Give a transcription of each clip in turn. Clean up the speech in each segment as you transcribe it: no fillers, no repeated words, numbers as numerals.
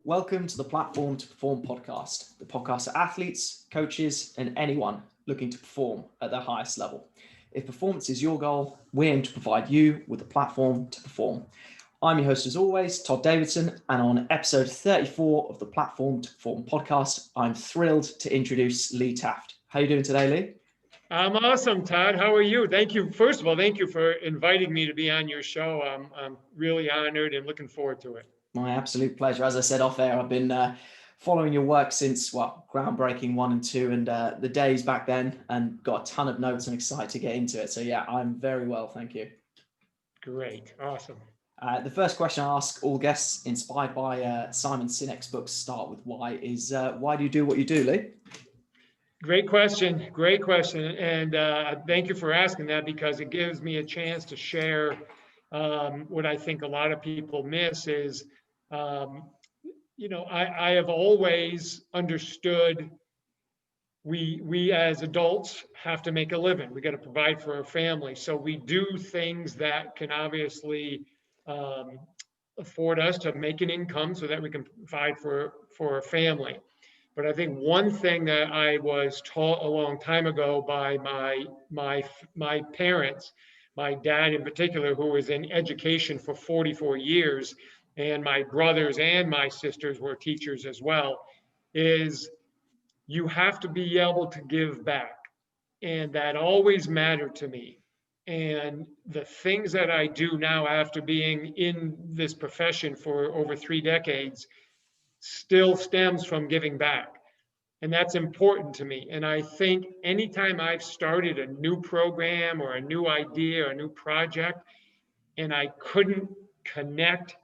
Welcome to the Platform to Perform podcast, the podcast for athletes, coaches, and anyone looking to perform at their highest level. If performance is your goal, we aim to provide you with a platform to perform. I'm your host as always, Todd Davidson, and on episode 34 of the Platform to Perform podcast, I'm thrilled to introduce Lee Taft. How are you doing today, Lee? I'm awesome, Todd. How are you? Thank you. First of all, thank you for inviting me to be on your show. I'm really honored and looking forward to it. My absolute pleasure. As I said off air, I've been following your work since, Groundbreaking 1 and 2 and the days back then, and got a ton of notes and excited to get into it. So yeah, I'm very well, thank you. Great. Awesome. The first question I ask all guests, inspired by Simon Sinek's book, Start With Why, is why do you do what you do, Lee? Great question. Great question. And thank you for asking that, because it gives me a chance to share what I think a lot of people miss is, I have always understood we as adults have to make a living. We got to provide for our family. So we do things that can obviously afford us to make an income so that we can provide for our family. But I think one thing that I was taught a long time ago by my parents, my dad in particular, who was in education for 44 years, and my brothers and my sisters were teachers as well, is you have to be able to give back. And that always mattered to me. And the things that I do now, after being in this profession for over 3 decades, still stems from giving back. And that's important to me. And I think anytime I've started a new program or a new idea or a new project, and I couldn't connect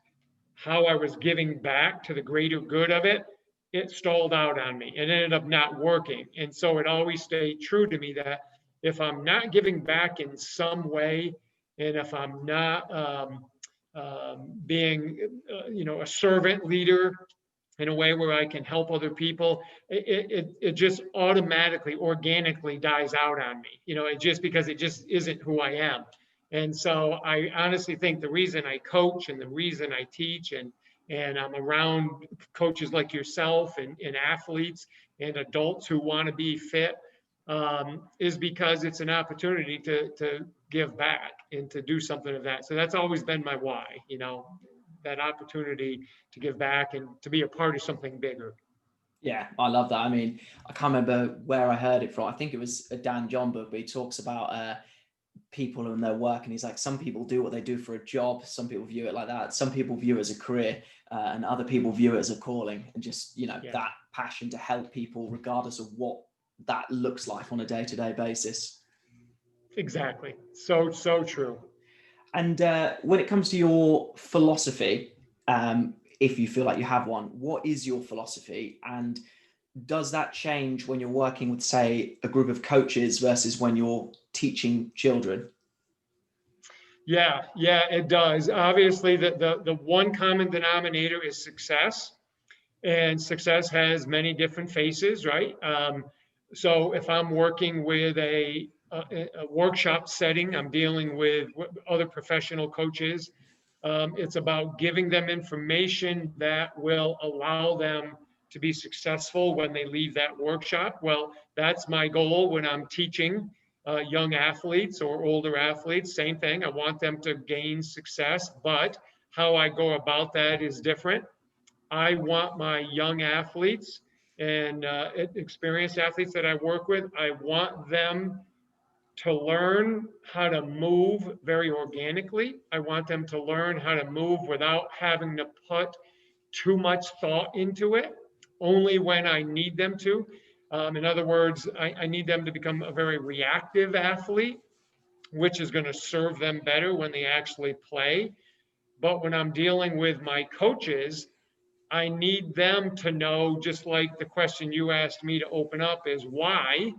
how I was giving back to the greater good of it, it stalled out on me and ended up not working. And so it always stayed true to me that if I'm not giving back in some way, and if I'm not being, a servant leader in a way where I can help other people, it just automatically, organically dies out on me, because it just isn't who I am. And so I honestly think the reason I coach and the reason I teach and I'm around coaches like yourself and athletes and adults who want to be fit is because it's an opportunity to give back and to do something of that. So that's always been my why, that opportunity to give back and to be a part of something bigger. Yeah, I love that. I mean, I can't remember where I heard it from. I think it was a Dan John book, but he talks about people and their work, and he's like, some people do what they do for a job, some people view it like that, some people view it as a career, and other people view it as a calling, and just that passion to help people regardless of what that looks like on a day-to-day basis. Exactly. So true. And when it comes to your philosophy, if you feel like you have one, what is your philosophy, and does that change when you're working with, say, a group of coaches versus when you're teaching children? Yeah, it does. Obviously, the one common denominator is success, and success has many different faces, right? So if I'm working with a workshop setting, I'm dealing with other professional coaches. It's about giving them information that will allow them to be successful when they leave that workshop. Well, that's my goal when I'm teaching young athletes or older athletes. Same thing. I want them to gain success, but how I go about that is different. I want my young athletes and experienced athletes that I work with, I want them to learn how to move very organically. I want them to learn how to move without having to put too much thought into it, only when I need them to. In other words, I need them to become a very reactive athlete, which is going to serve them better when they actually play. But when I'm dealing with my coaches, I need them to know, just like the question you asked me to open up is why.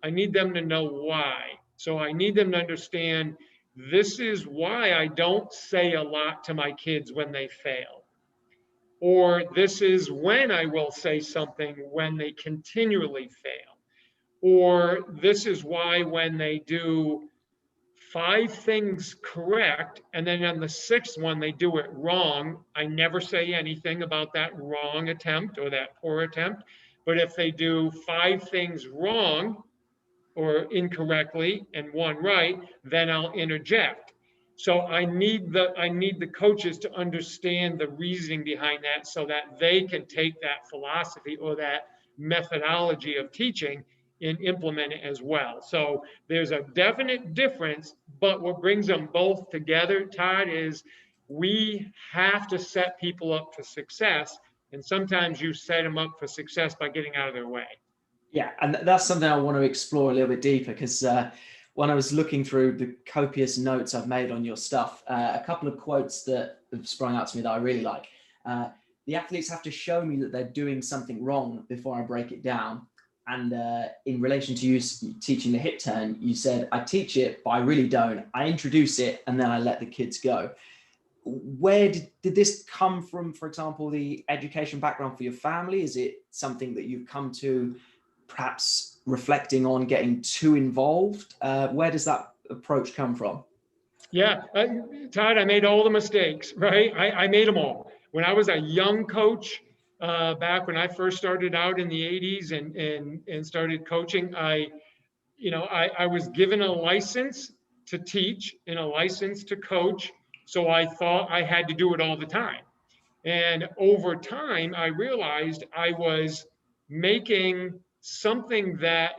I need them to know why. So I need them to understand, this is why I don't say a lot to my kids when they fail. Or this is when I will say something when they continually fail. Or this is why when they do 5 things correct, and then on the 6th one, they do it wrong. I never say anything about that wrong attempt or that poor attempt. But if they do 5 things wrong or incorrectly and 1 right, then I'll interject. So I need the coaches to understand the reasoning behind that so that they can take that philosophy or that methodology of teaching and implement it as well. So there's a definite difference, but what brings them both together, Todd, is we have to set people up for success. And sometimes you set them up for success by getting out of their way. Yeah, and that's something I want to explore a little bit deeper, because when I was looking through the copious notes I've made on your stuff, a couple of quotes that have sprung out to me that I really like. The athletes have to show me that they're doing something wrong before I break it down. And in relation to you teaching the hip turn, you said, I teach it, but I really don't. I introduce it, and then I let the kids go. Where did this come from, for example, the education background for your family? Is it something that you've come to perhaps reflecting on getting too involved? Where does that approach come from? Yeah, Todd, I made all the mistakes, right? I made them all. When I was a young coach, back when I first started out in the 80s and started coaching, I was given a license to teach and a license to coach. So I thought I had to do it all the time. And over time, I realized I was making something that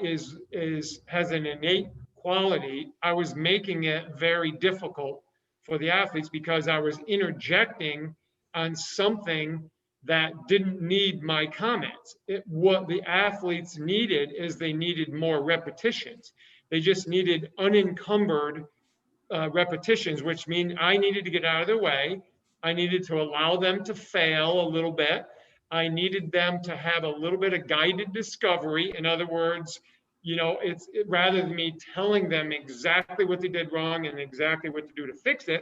has an innate quality. I was making it very difficult for the athletes because I was interjecting on something that didn't need my comments. What the athletes needed is they needed more repetitions. They just needed unencumbered repetitions, which mean I needed to get out of their way. I needed to allow them to fail a little bit. I needed them to have a little bit of guided discovery. In other words, rather than me telling them exactly what they did wrong and exactly what to do to fix it,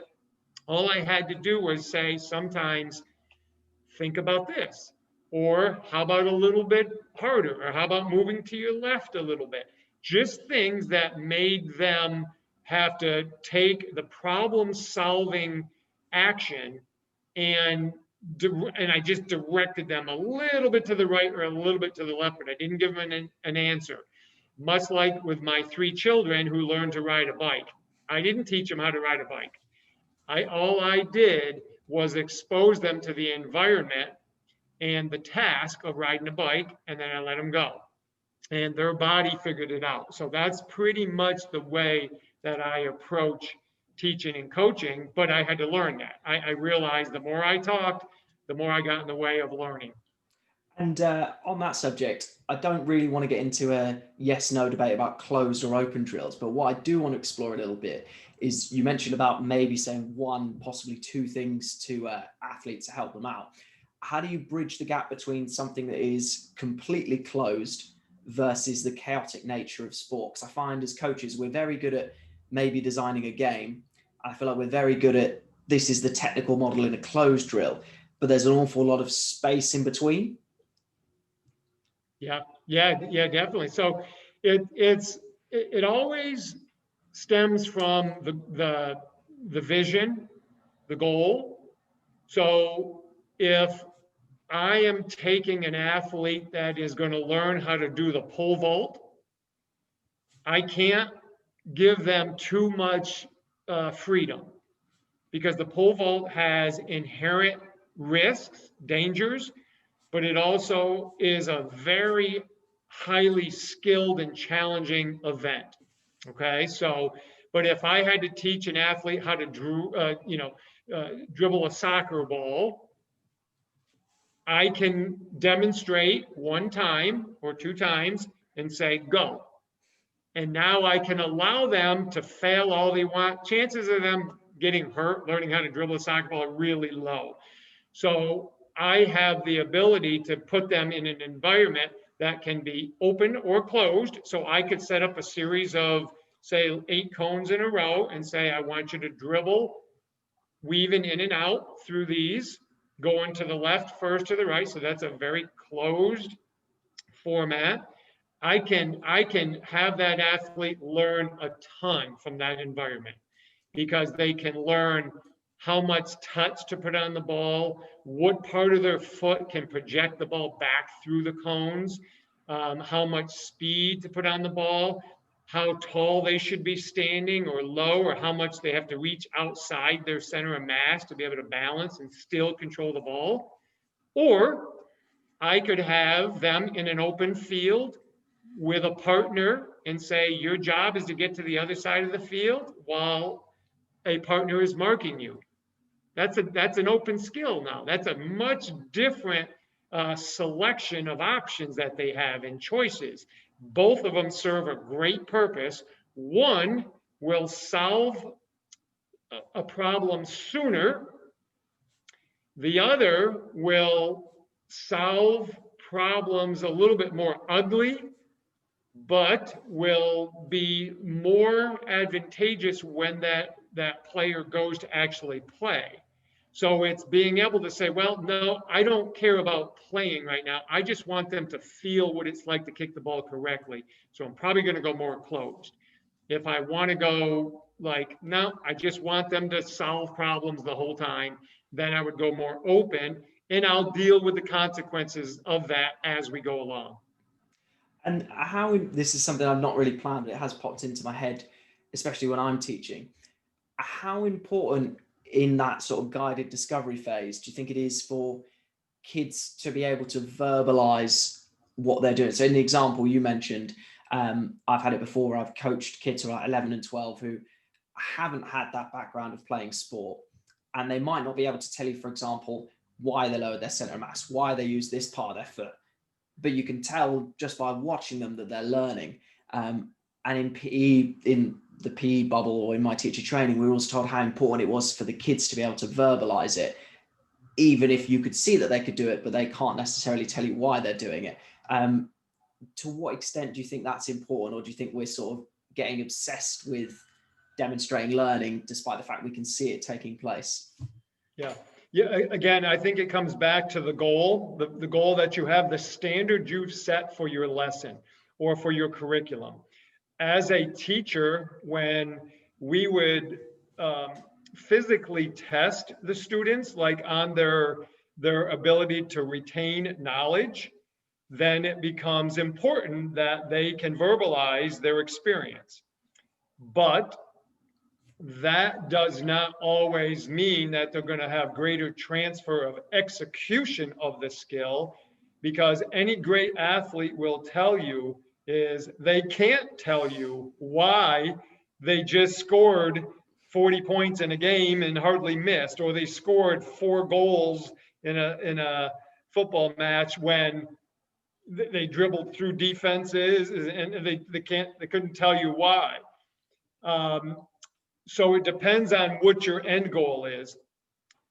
all I had to do was say sometimes, think about this. Or how about a little bit harder? Or how about moving to your left a little bit? Just things that made them have to take the problem solving action and I just directed them a little bit to the right or a little bit to the left, but I didn't give them an answer. Much like with my 3 children who learned to ride a bike. I didn't teach them how to ride a bike. All I did was expose them to the environment and the task of riding a bike, and then I let them go. And their body figured it out. So that's pretty much the way that I approach teaching and coaching, but I had to learn that. I realized the more I talked, the more I got in the way of learning. And on that subject, I don't really want to get into a yes-no debate about closed or open drills, but what I do want to explore a little bit is you mentioned about maybe saying 1, possibly 2 things to athletes to help them out. How do you bridge the gap between something that is completely closed versus the chaotic nature of sport? Because I find as coaches, we're very good at maybe designing a game. I feel like we're very good at, this is the technical model in a closed drill, but there's an awful lot of space in between. Yeah, definitely. So it always stems from the vision, the goal. So if I am taking an athlete that is going to learn how to do the pole vault, I can't give them too much freedom because the pole vault has inherent risks, dangers, but it also is a very highly skilled and challenging event. Okay, so, but if I had to teach an athlete how to dribble a soccer ball, I can demonstrate 1 time or 2 times and say, go. And now I can allow them to fail all they want. Chances of them getting hurt, learning how to dribble a soccer ball are really low. So I have the ability to put them in an environment that can be open or closed. So I could set up a series of, say, 8 cones in a row and say, I want you to dribble, weaving in and out through these, going to the left first, to the right. So that's a very closed format. I can have that athlete learn a ton from that environment because they can learn how much touch to put on the ball, what part of their foot can project the ball back through the cones, how much speed to put on the ball, how tall they should be standing or low, or how much they have to reach outside their center of mass to be able to balance and still control the ball. Or I could have them in an open field with a partner and say, your job is to get to the other side of the field while a partner is marking you. That's an open skill now. That's a much different selection of options that they have and choices. Both of them serve a great purpose. One will solve a problem sooner. The other will solve problems a little bit more ugly, but will be more advantageous when that player goes to actually play. So it's being able to say, well, no, I don't care about playing right now. I just want them to feel what it's like to kick the ball correctly. So I'm probably going to go more closed. If I want to go like, no, I just want them to solve problems the whole time, then I would go more open, and I'll deal with the consequences of that as we go along. And how, this is something I've not really planned, but it has popped into my head, especially when I'm teaching. How important in that sort of guided discovery phase do you think it is for kids to be able to verbalize what they're doing? So in the example you mentioned, I've had it before where I've coached kids who are 11 and 12 who haven't had that background of playing sport. And they might not be able to tell you, for example, why they lowered their center of mass, why they use this part of their foot. But you can tell just by watching them that they're learning. And in PE, in the PE bubble or in my teacher training, we were also told how important it was for the kids to be able to verbalize it, even if you could see that they could do it, but they can't necessarily tell you why they're doing it. To what extent do you think that's important? Or do you think we're sort of getting obsessed with demonstrating learning despite the fact we can see it taking place? Yeah. Again, I think it comes back to the goal, the goal that you have, the standard you've set for your lesson or for your curriculum. As a teacher, when we would physically test the students, like on their ability to retain knowledge, then it becomes important that they can verbalize their experience. But that does not always mean that they're going to have greater transfer of execution of the skill, because any great athlete will tell you is they can't tell you why they just scored 40 points in a game and hardly missed, or they scored 4 goals in a football match when they dribbled through defenses, and they couldn't tell you why. So it depends on what your end goal is.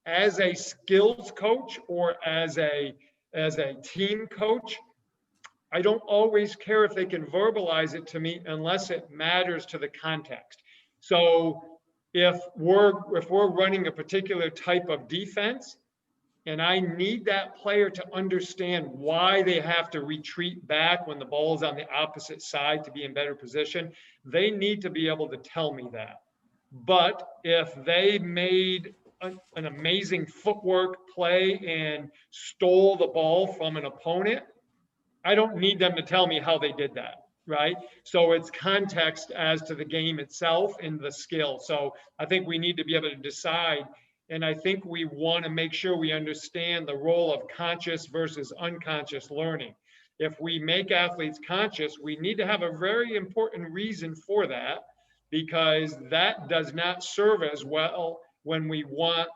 As a skills coach or as a team coach, I don't always care if they can verbalize it to me unless it matters to the context. So if we're running a particular type of defense and I need that player to understand why they have to retreat back when the ball is on the opposite side to be in better position, they need to be able to tell me that. But if they made an amazing footwork play and stole the ball from an opponent, I don't need them to tell me how they did that, right? So it's context as to the game itself and the skill. So I think we need to be able to decide, and I think we want to make sure we understand the role of conscious versus unconscious learning. If we make athletes conscious, we need to have a very important reason for that, because that does not serve as well when we want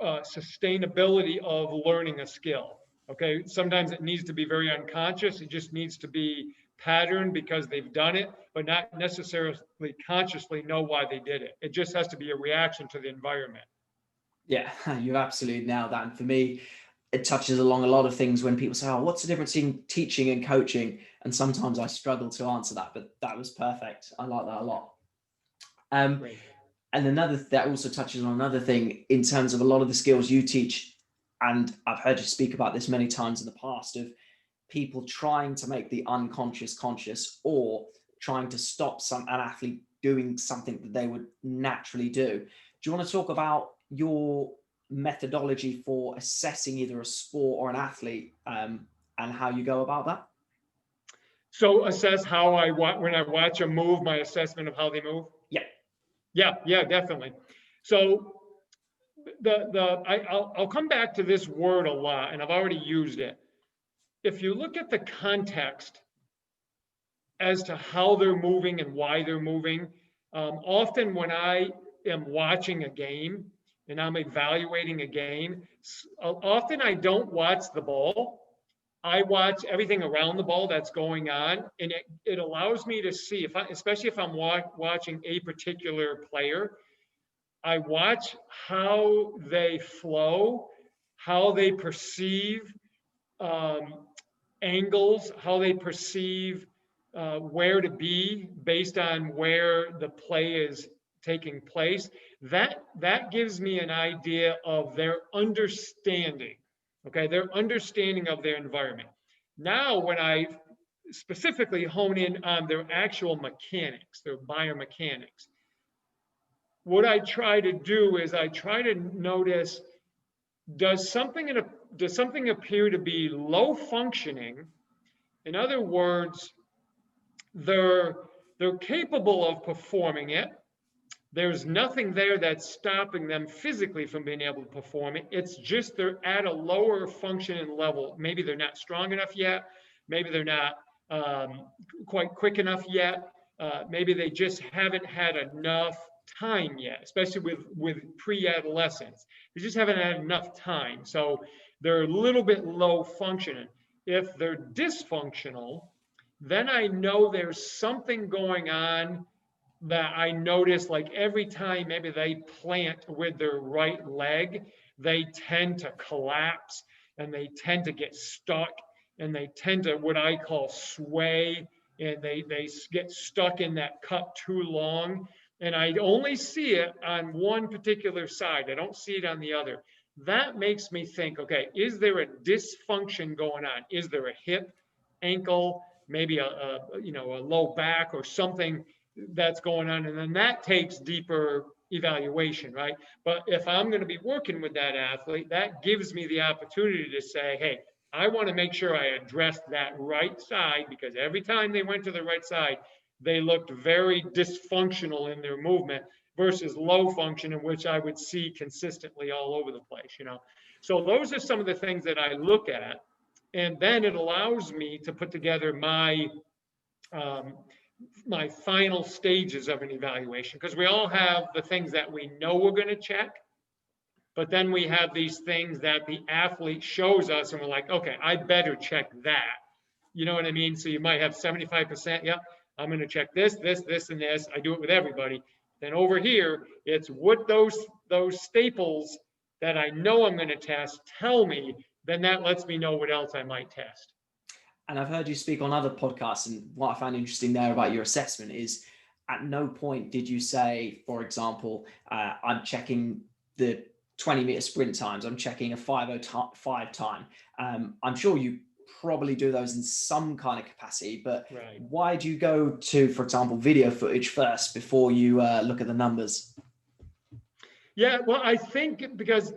sustainability of learning a skill. Okay, sometimes it needs to be very unconscious. It just needs to be patterned because they've done it, but not necessarily consciously know why they did it. It just has to be a reaction to the environment. Yeah, you've absolutely nailed that. And for me, it touches along a lot of things when people say, oh, what's the difference in teaching and coaching? And sometimes I struggle to answer that, but that was perfect. I like that a lot. Great. And that also touches on another thing in terms of a lot of the skills you teach. And I've heard you speak about this many times in the past, of people trying to make the unconscious conscious, or trying to stop an athlete doing something that they would naturally do. Do you want to talk about your methodology for assessing either a sport or an athlete, and how you go about that? So assess how when I watch a move, my assessment of how they move. Yeah. Yeah, definitely. So I'll come back to this word a lot, and I've already used it. If you look at the context as to how they're moving and why they're moving, often when I am watching a game and I'm evaluating a game, often I don't watch the ball. I watch everything around the ball that's going on, and it allows me to see, especially if I'm watching a particular player, I watch how they flow, how they perceive angles, how they perceive where to be based on where the play is taking place. That gives me an idea of their understanding, okay, their understanding of their environment. Now, when I specifically hone in on their actual mechanics, their biomechanics, what I try to do is I try to notice, does something appear to be low functioning? In other words, they're capable of performing it. There's nothing there that's stopping them physically from being able to perform it. It's just they're at a lower functioning level. Maybe they're not strong enough yet. Maybe they're not quite quick enough yet. Maybe they just haven't had enough time yet, especially with pre-adolescence. They just haven't had enough time. So they're a little bit low functioning. If they're dysfunctional, then I know there's something going on that I notice, like every time maybe they plant with their right leg, they tend to collapse and they tend to get stuck and they tend to what I call sway, and they get stuck in that cut too long. And I only see it on one particular side. I don't see it on the other. That makes me think, okay, is there a dysfunction going on? Is there a hip, ankle, maybe a low back or something that's going on? And then that takes deeper evaluation, right? But if I'm going to be working with that athlete, that gives me the opportunity to say, hey, I want to make sure I address that right side, because every time they went to the right side, they looked very dysfunctional in their movement versus low function, in which I would see consistently all over the place, So those are some of the things that I look at. And then it allows me to put together my final stages of an evaluation, because we all have the things that we know we're going to check, but then we have these things that the athlete shows us and we're like, okay, I better check that. You know what I mean? So you might have 75%. Yep, I'm going to check this, this, this, and this. I do it with everybody. Then over here, it's what those staples that I know I'm going to test tell me. Then that lets me know what else I might test. And I've heard you speak on other podcasts, and what I found interesting there about your assessment is, at no point did you say, for example, I'm checking the 20-meter sprint times, I'm checking a 5:05 time. I'm sure you probably do those in some kind of capacity, but right. Why do you go to, for example, video footage first before you look at the numbers? Yeah, well, I think because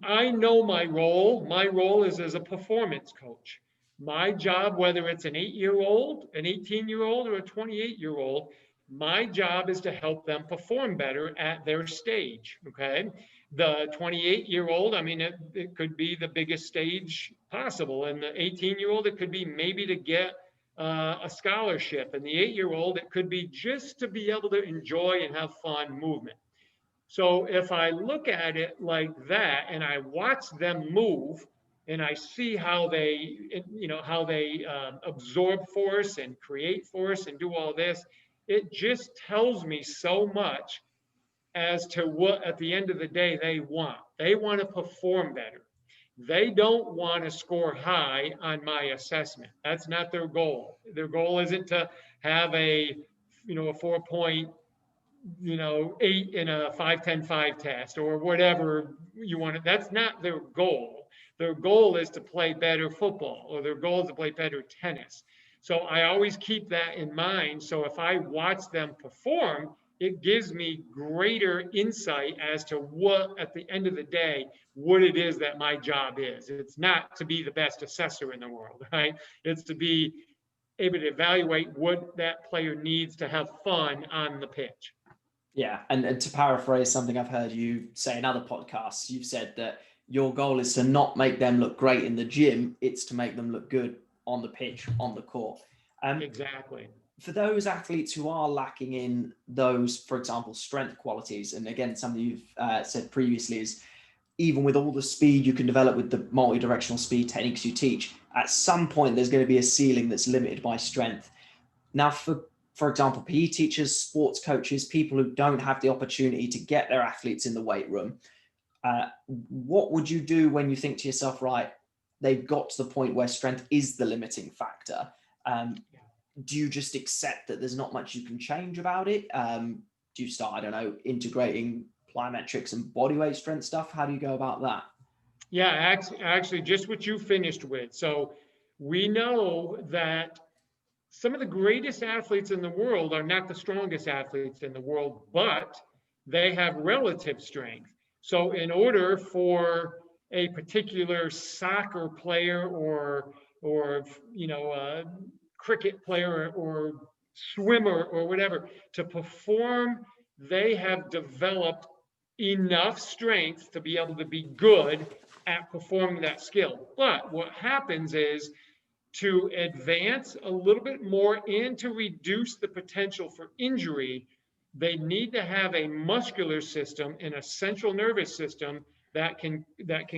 I know my role. My role is as a performance coach. My job, whether it's an 8-year-old, an 18-year-old, or a 28-year-old, my job is to help them perform better at their stage, okay? The 28-year-old, I mean, it could be the biggest stage possible. And the 18-year-old, it could be maybe to get a scholarship. And the 8-year-old, it could be just to be able to enjoy and have fun movement. So if I look at it like that and I watch them move and I see how they, absorb force and create force and do all this, it just tells me so much as to what at the end of the day they want. They want to perform better. They don't want to score high on my assessment. That's not their goal. Their goal isn't to have a 4.8 in a 5-10-5 test or whatever you want. That's not their goal. their goal is to play better football, or their goal is to play better tennis. So I always keep that in mind. So if I watch them perform, it gives me greater insight as to what, at the end of the day, what it is that my job is. It's not to be the best assessor in the world, right? It's to be able to evaluate what that player needs to have fun on the pitch. Yeah, and to paraphrase something I've heard you say in other podcasts, you've said that your goal is to not make them look great in the gym, it's to make them look good on the pitch, on the court. Exactly. For those athletes who are lacking in those, for example, strength qualities, and again, something you've said previously is even with all the speed you can develop with the multi-directional speed techniques you teach, at some point there's going to be a ceiling that's limited by strength. Now, for example, PE teachers, sports coaches, people who don't have the opportunity to get their athletes in the weight room, what would you do when you think to yourself, right, they've got to the point where strength is the limiting factor? Do you just accept that there's not much you can change about it? Do you start, I don't know, integrating plyometrics and bodyweight strength stuff? How do you go about that? Yeah, actually, just what you finished with. So we know that some of the greatest athletes in the world are not the strongest athletes in the world, but they have relative strength. So in order for a particular soccer player or cricket player or swimmer or whatever to perform, they have developed enough strength to be able to be good at performing that skill. But what happens is, to advance a little bit more and to reduce the potential for injury, they need to have a muscular system and a central nervous system that can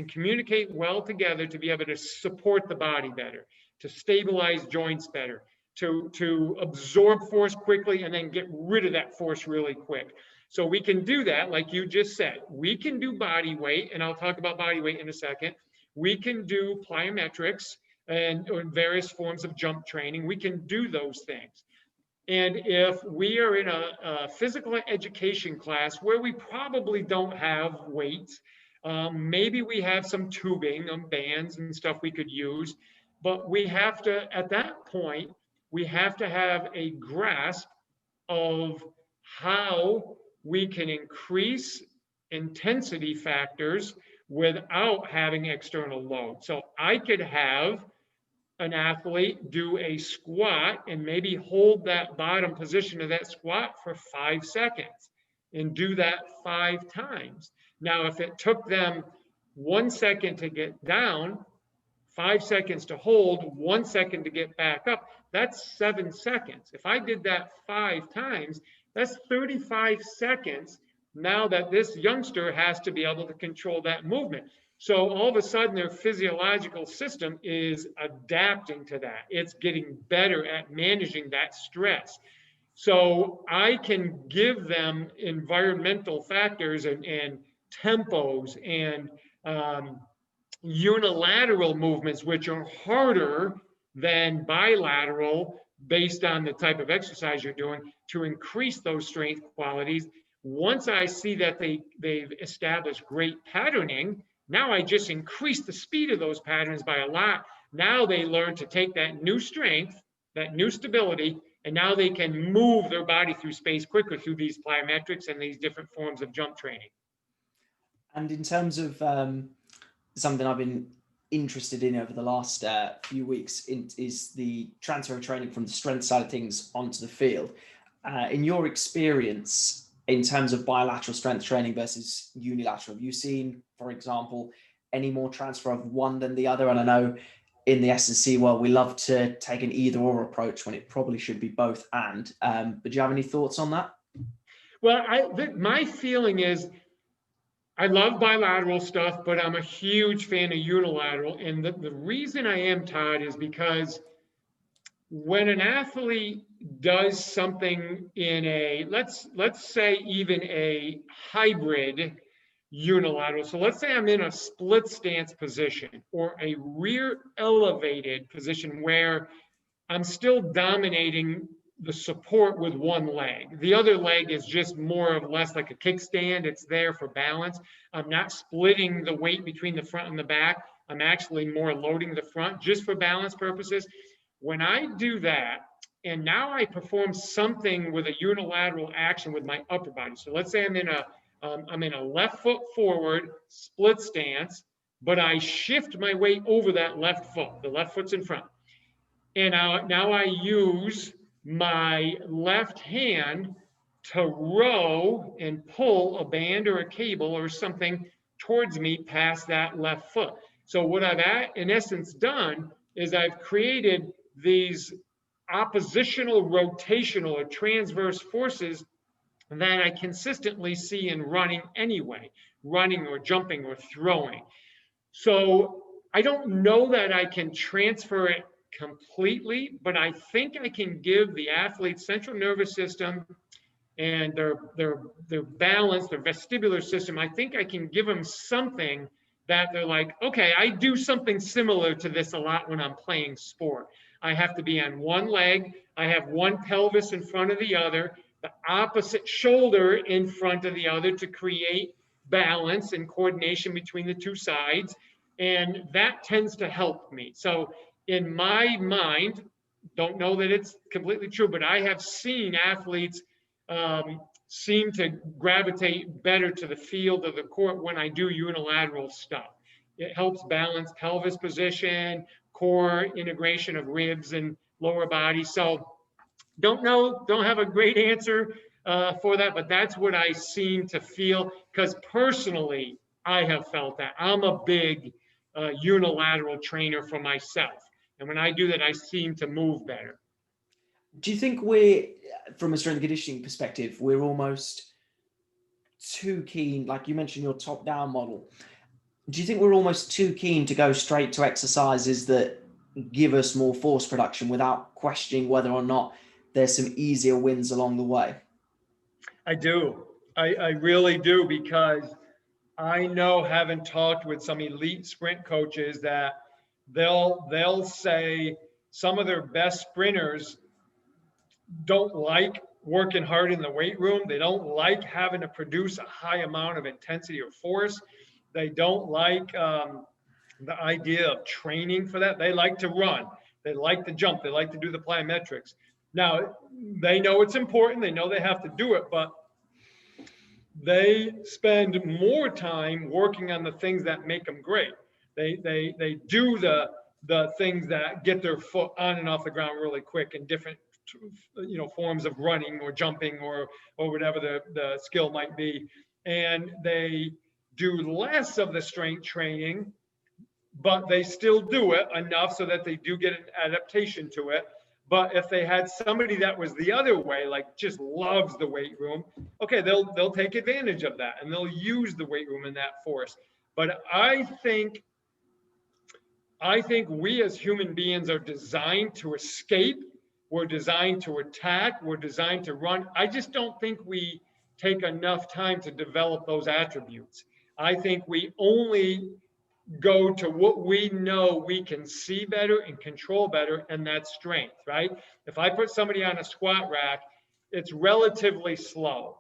communicate well together to be able to support the body better, to stabilize joints better, to absorb force quickly and then get rid of that force really quick. So we can do that, like you just said. We can do body weight, and I'll talk about body weight in a second. We can do plyometrics or various forms of jump training. We can do those things. And if we are in a physical education class where we probably don't have weights, maybe we have some tubing and bands and stuff we could use, but we have to, at that point, we have to have a grasp of how we can increase intensity factors without having external load. So I could have an athlete do a squat and maybe hold that bottom position of that squat for 5 seconds and do that 5 times. Now, if it took them 1 second to get down, 5 seconds to hold, 1 second to get back up, that's 7 seconds. If I did that 5 times, that's 35 seconds now that this youngster has to be able to control that movement. So all of a sudden, their physiological system is adapting to that. It's getting better at managing that stress. So I can give them environmental factors and tempos and unilateral movements, which are harder than bilateral based on the type of exercise you're doing, to increase those strength qualities. Once I see that they've established great patterning, now I just increase the speed of those patterns by a lot. Now they learn to take that new strength, that new stability, and now they can move their body through space quicker through these plyometrics and these different forms of jump training. And in terms of something I've been interested in over the last few weeks is the transfer of training from the strength side of things onto the field. In your experience, in terms of bilateral strength training versus unilateral, have you seen, for example, any more transfer of one than the other? And I know in the S&C world, we love to take an either or approach when it probably should be both and. But do you have any thoughts on that? Well, my feeling is I love bilateral stuff, but I'm a huge fan of unilateral. And the reason I am, Todd, is because when an athlete does something in a, let's say even a hybrid unilateral. So let's say I'm in a split stance position or a rear elevated position where I'm still dominating the support with one leg. The other leg is just more or less like a kickstand. It's there for balance. I'm not splitting the weight between the front and the back. I'm actually more loading the front just for balance purposes. When I do that, and now I perform something with a unilateral action with my upper body. So let's say I'm in a left foot forward split stance, but I shift my weight over that left foot. The left foot's in front. And now I use my left hand to row and pull a band or a cable or something towards me past that left foot. So what I've in essence done is I've created these oppositional, rotational, or transverse forces that I consistently see in running anyway, running or jumping or throwing. So I don't know that I can transfer it completely, but I think I can give the athlete's central nervous system and their balance, their vestibular system. I think I can give them something that they're like, okay, I do something similar to this a lot when I'm playing sport. I have to be on one leg. I have one pelvis in front of the other, the opposite shoulder in front of the other to create balance and coordination between the two sides. And that tends to help me. So in my mind, don't know that it's completely true, but I have seen athletes seem to gravitate better to the field of the court when I do unilateral stuff. It helps balance pelvis position, core integration of ribs and lower body. So don't know, don't have a great answer for that, but that's what I seem to feel, because personally, I have felt that. I'm a big unilateral trainer for myself. And when I do that, I seem to move better. Do you think we're, from a strength and conditioning perspective, we're almost too keen, like you mentioned your top-down model, do you think we're almost too keen to go straight to exercises that give us more force production without questioning whether or not there's some easier wins along the way? I do. I really do, because I know, having talked with some elite sprint coaches, that they'll say some of their best sprinters don't like working hard in the weight room. They don't like having to produce a high amount of intensity or force. They don't like the idea of training for that. They like to run. They like to jump. They like to do the plyometrics. Now, they know it's important. They know they have to do it, but they spend more time working on the things that make them great. They do the things that get their foot on and off the ground really quick in different forms of running or jumping or whatever the skill might be. And they do less of the strength training, but they still do it enough so that they do get an adaptation to it. But if they had somebody that was the other way, like just loves the weight room, okay, they'll take advantage of that and they'll use the weight room in that force. But I think we as human beings are designed to escape. We're designed to attack. We're designed to run. I just don't think we take enough time to develop those attributes. I think we only go to what we know we can see better and control better, and that's strength, right? If I put somebody on a squat rack, it's relatively slow.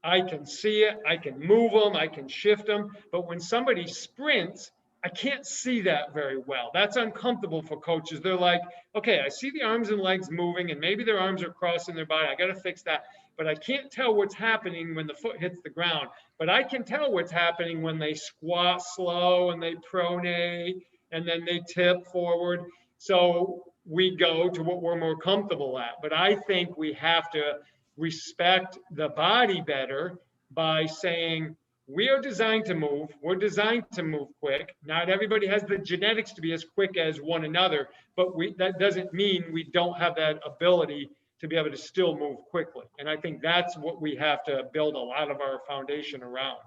I can see it, I can move them, I can shift them, but when somebody sprints, I can't see that very well. That's uncomfortable for coaches. They're like, okay, I see the arms and legs moving, and maybe their arms are crossing their body. I got to fix that. But I can't tell what's happening when the foot hits the ground. But I can tell what's happening when they squat slow and they pronate and then they tip forward. So we go to what we're more comfortable at. But I think we have to respect the body better by saying, we are designed to move. We're designed to move quick. Not everybody has the genetics to be as quick as one another, but that doesn't mean we don't have that ability to be able to still move quickly. And I think that's what we have to build a lot of our foundation around.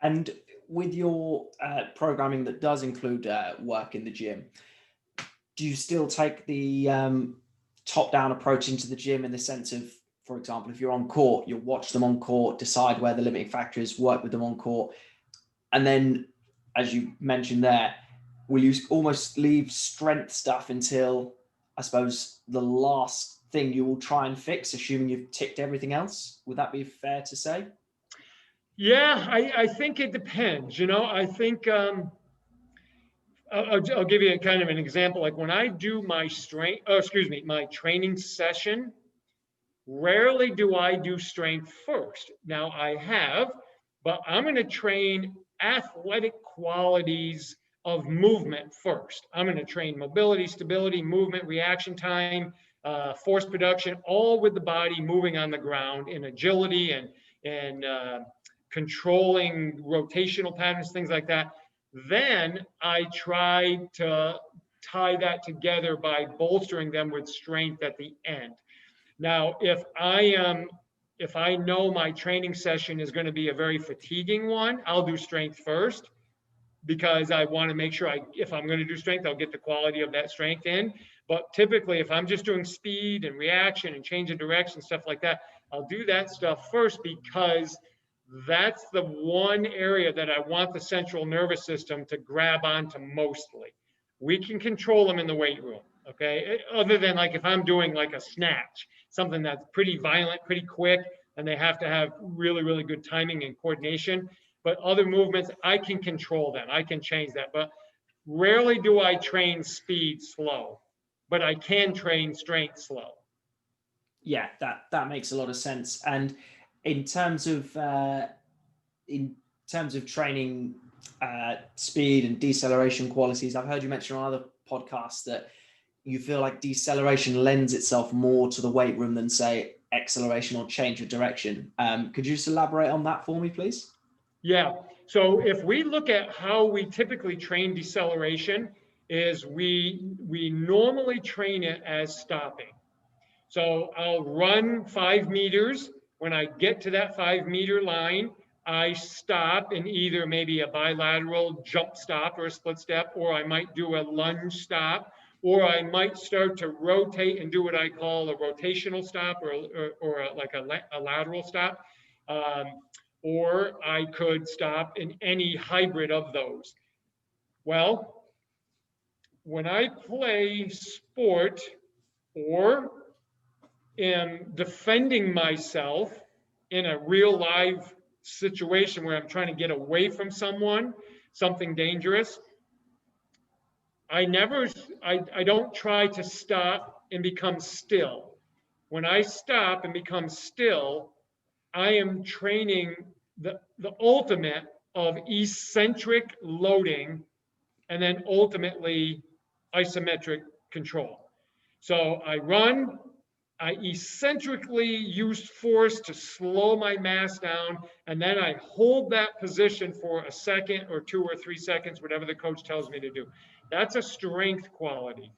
And with your programming that does include work in the gym, do you still take the top-down approach into the gym in the sense of, for example, if you're on court, you'll watch them on court, decide where the limiting factor is, work with them on court. And then, as you mentioned there, will you almost leave strength stuff until, I suppose, the last thing you will try and fix, assuming you've ticked everything else? Would that be fair to say? Yeah, I think it depends. I think I'll give you a kind of an example. Like when I do my my training session, rarely do I do strength first. Now I have, but I'm going to train athletic qualities of movement first. I'm going to train mobility, stability, movement, reaction time, force production, all with the body moving on the ground in agility and controlling rotational patterns, things like that. Then I try to tie that together by bolstering them with strength at the end. Now, if I know my training session is going to be a very fatiguing one, I'll do strength first because I want to make sure if I'm going to do strength, I'll get the quality of that strength in. But typically, if I'm just doing speed and reaction and change of direction, stuff like that, I'll do that stuff first because that's the one area that I want the central nervous system to grab onto mostly. We can control them in the weight room, okay? Other than like if I'm doing like a snatch, something that's pretty violent, pretty quick, and they have to have really, really good timing and coordination. But other movements, I can control them. I can change that. But rarely do I train speed slow, but I can train strength slow. Yeah, that makes a lot of sense. And in terms of training speed and deceleration qualities, I've heard you mention on other podcasts that you feel like deceleration lends itself more to the weight room than, say, acceleration or change of direction. Could you just elaborate on that for me, please? Yeah. So if we look at how we typically train deceleration, is we normally train it as stopping. So I'll run 5 meters. When I get to that 5-meter line, I stop in either maybe a bilateral jump stop or a split step, or I might do a lunge stop, or I might start to rotate and do what I call a rotational stop or like a lateral stop. Or I could stop in any hybrid of those. Well, when I play sport or am defending myself in a real live situation where I'm trying to get away from something dangerous, I don't try to stop and become still. When I stop and become still, I am training the ultimate of eccentric loading and then ultimately isometric control. So I run, I eccentrically use force to slow my mass down, and then I hold that position for a second or 2 or 3 seconds, whatever the coach tells me to do. That's a strength quality.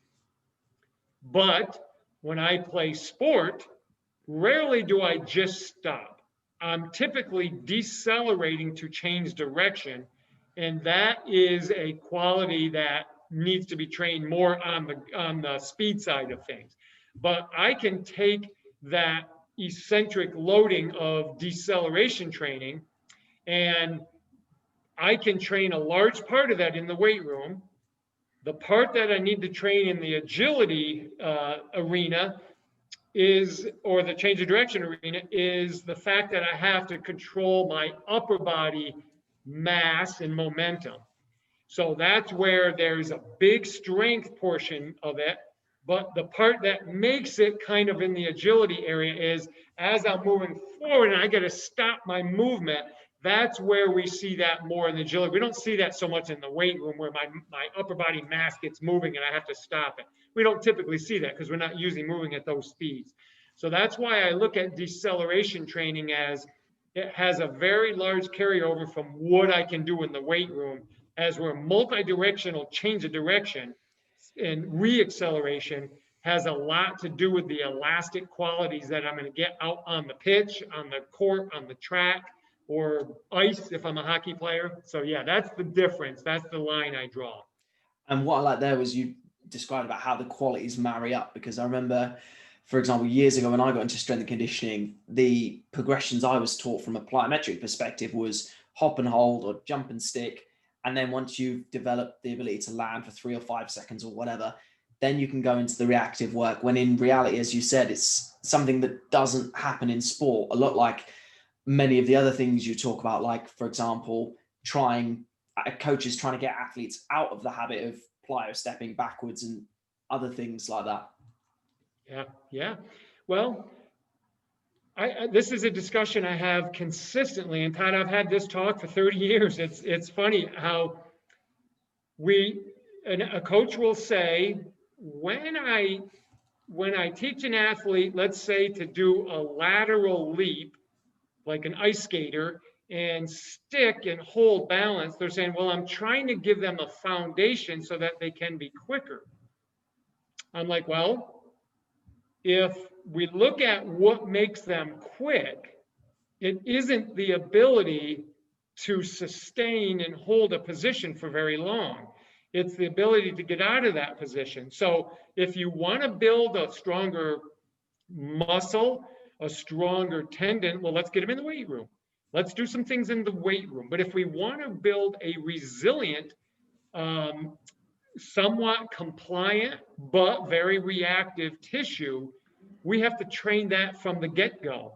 But when I play sport, rarely do I just stop. I'm typically decelerating to change direction, and that is a quality that needs to be trained more on the speed side of things. But I can take that eccentric loading of deceleration training, and I can train a large part of that in the weight room. The part that I need to train in the agility arena or the change of direction arena, is the fact that I have to control my upper body mass and momentum. So that's where there's a big strength portion of it. But the part that makes it kind of in the agility area is as I'm moving forward and I got to stop my movement, that's where we see that more in the agility. We don't see that so much in the weight room where my upper body mass gets moving and I have to stop it. We don't typically see that because we're not usually moving at those speeds. So that's why I look at deceleration training as it has a very large carryover from what I can do in the weight room, as we're multi-directional change of direction, and re-acceleration has a lot to do with the elastic qualities that I'm going to get out on the pitch, on the court, on the track, or ice if I'm a hockey player. So yeah, that's the difference. That's the line I draw. And what I like there was you described about how the qualities marry up, because I remember, for example, years ago when I got into strength and conditioning, the progressions I was taught from a plyometric perspective was hop and hold or jump and stick. And then once you've developed the ability to land for 3 or 5 seconds or whatever, then you can go into the reactive work, when in reality, as you said, it's something that doesn't happen in sport. A lot like many of the other things you talk about, like, for example, trying coaches trying to get athletes out of the habit of plyo stepping backwards and other things like that? Yeah. Well, this is a discussion I have consistently, and Todd, I've had this talk for 30 years. It's funny how a coach will say, when I teach an athlete, let's say, to do a lateral leap, like an ice skater, and stick and hold balance, they're saying, well, I'm trying to give them a foundation so that they can be quicker. I'm like, well, if we look at what makes them quick, it isn't the ability to sustain and hold a position for very long. It's the ability to get out of that position. So if you want to build a stronger muscle, a stronger tendon, well, let's get them in the weight room. Let's do some things in the weight room. But if we want to build a resilient, somewhat compliant, but very reactive tissue, we have to train that from the get-go.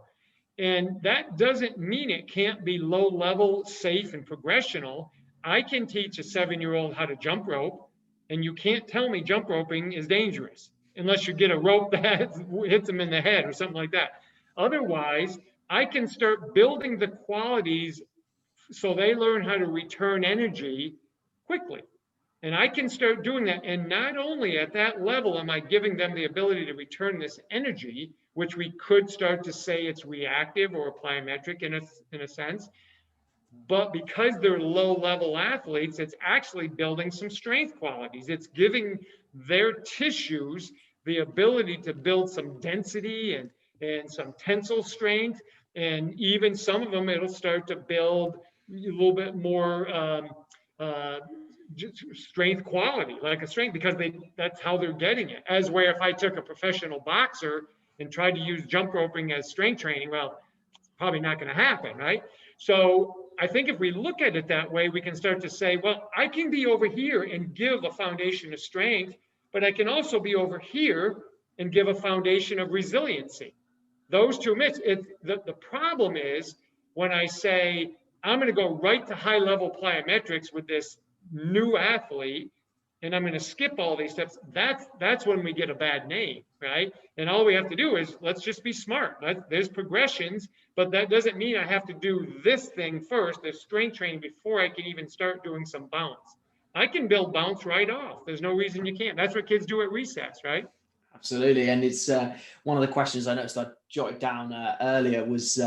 And that doesn't mean it can't be low level, safe, and progressional. I can teach a 7-year-old how to jump rope, and you can't tell me jump roping is dangerous unless you get a rope that hits them in the head or something like that. Otherwise, I can start building the qualities so they learn how to return energy quickly. And I can start doing that. And not only at that level am I giving them the ability to return this energy, which we could start to say it's reactive or plyometric in a sense, but because they're low level athletes, it's actually building some strength qualities. It's giving their tissues the ability to build some density and some tensile strength. And even some of them, it'll start to build a little bit more strength quality, like a strength, because that's how they're getting it. As where if I took a professional boxer and tried to use jump roping as strength training, well, it's probably not going to happen, right? So I think if we look at it that way, we can start to say, well, I can be over here and give a foundation of strength, but I can also be over here and give a foundation of resiliency. Those two mix. The problem is when I say I'm going to go right to high level plyometrics with this new athlete, and I'm going to skip all these steps, that's when we get a bad name, right? And all we have to do is let's just be smart. There's progressions, but that doesn't mean I have to do this thing first, the strength training, before I can even start doing some bounce. I can build bounce right off. There's no reason you can't. That's what kids do at recess, right? Absolutely. And it's one of the questions I noticed I jotted down earlier was,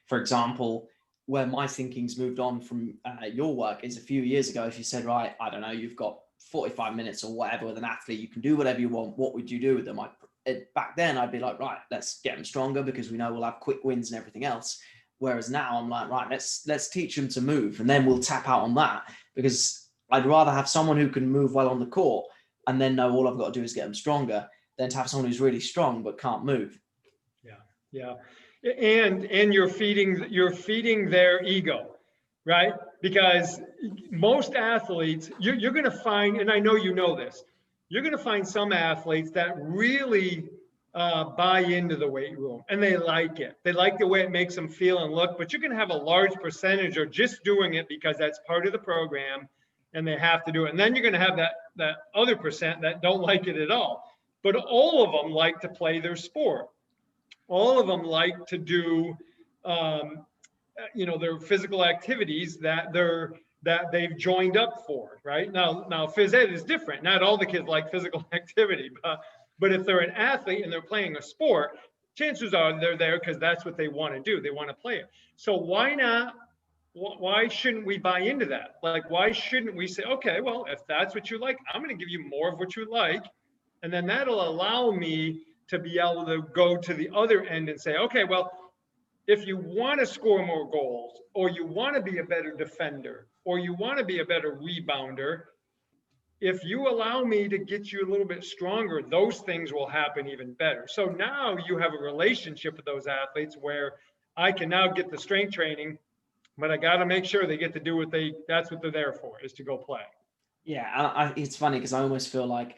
for example, where my thinking's moved on from your work is a few years ago, if you said, right, I don't know, you've got 45 minutes or whatever with an athlete, you can do whatever you want. What would you do with them? Back then, I'd be like, right, let's get them stronger because we know we'll have quick wins and everything else. Whereas now I'm like, right, let's teach them to move, and then we'll tap out on that, because I'd rather have someone who can move well on the court and then know all I've got to do is get them stronger than to have someone who's really strong but can't move. Yeah. And you're feeding their ego, right? Because most athletes, you're going to find, and I know you know this, you're going to find some athletes that really buy into the weight room and they like it. They like the way it makes them feel and look, but you're going to have a large percentage are just doing it because that's part of the program and they have to do it. And then you're going to have that other percent that don't like it at all. But all of them like to play their sport. All of them like to do, their physical activities that they've joined up for, right? Now phys ed is different. Not all the kids like physical activity, but if they're an athlete and they're playing a sport, chances are they're there because that's what they want to do. They want to play it. So why not? Why shouldn't we buy into that? Like, why shouldn't we say, okay, well, if that's what you like, I'm going to give you more of what you like. And then that'll allow me to be able to go to the other end and say, okay, well, if you want to score more goals, or you want to be a better defender, or you want to be a better rebounder, if you allow me to get you a little bit stronger, those things will happen even better. So now you have a relationship with those athletes where I can now get the strength training, but I got to make sure they get to do that's what they're there for, is to go play. Yeah, it's funny because I almost feel like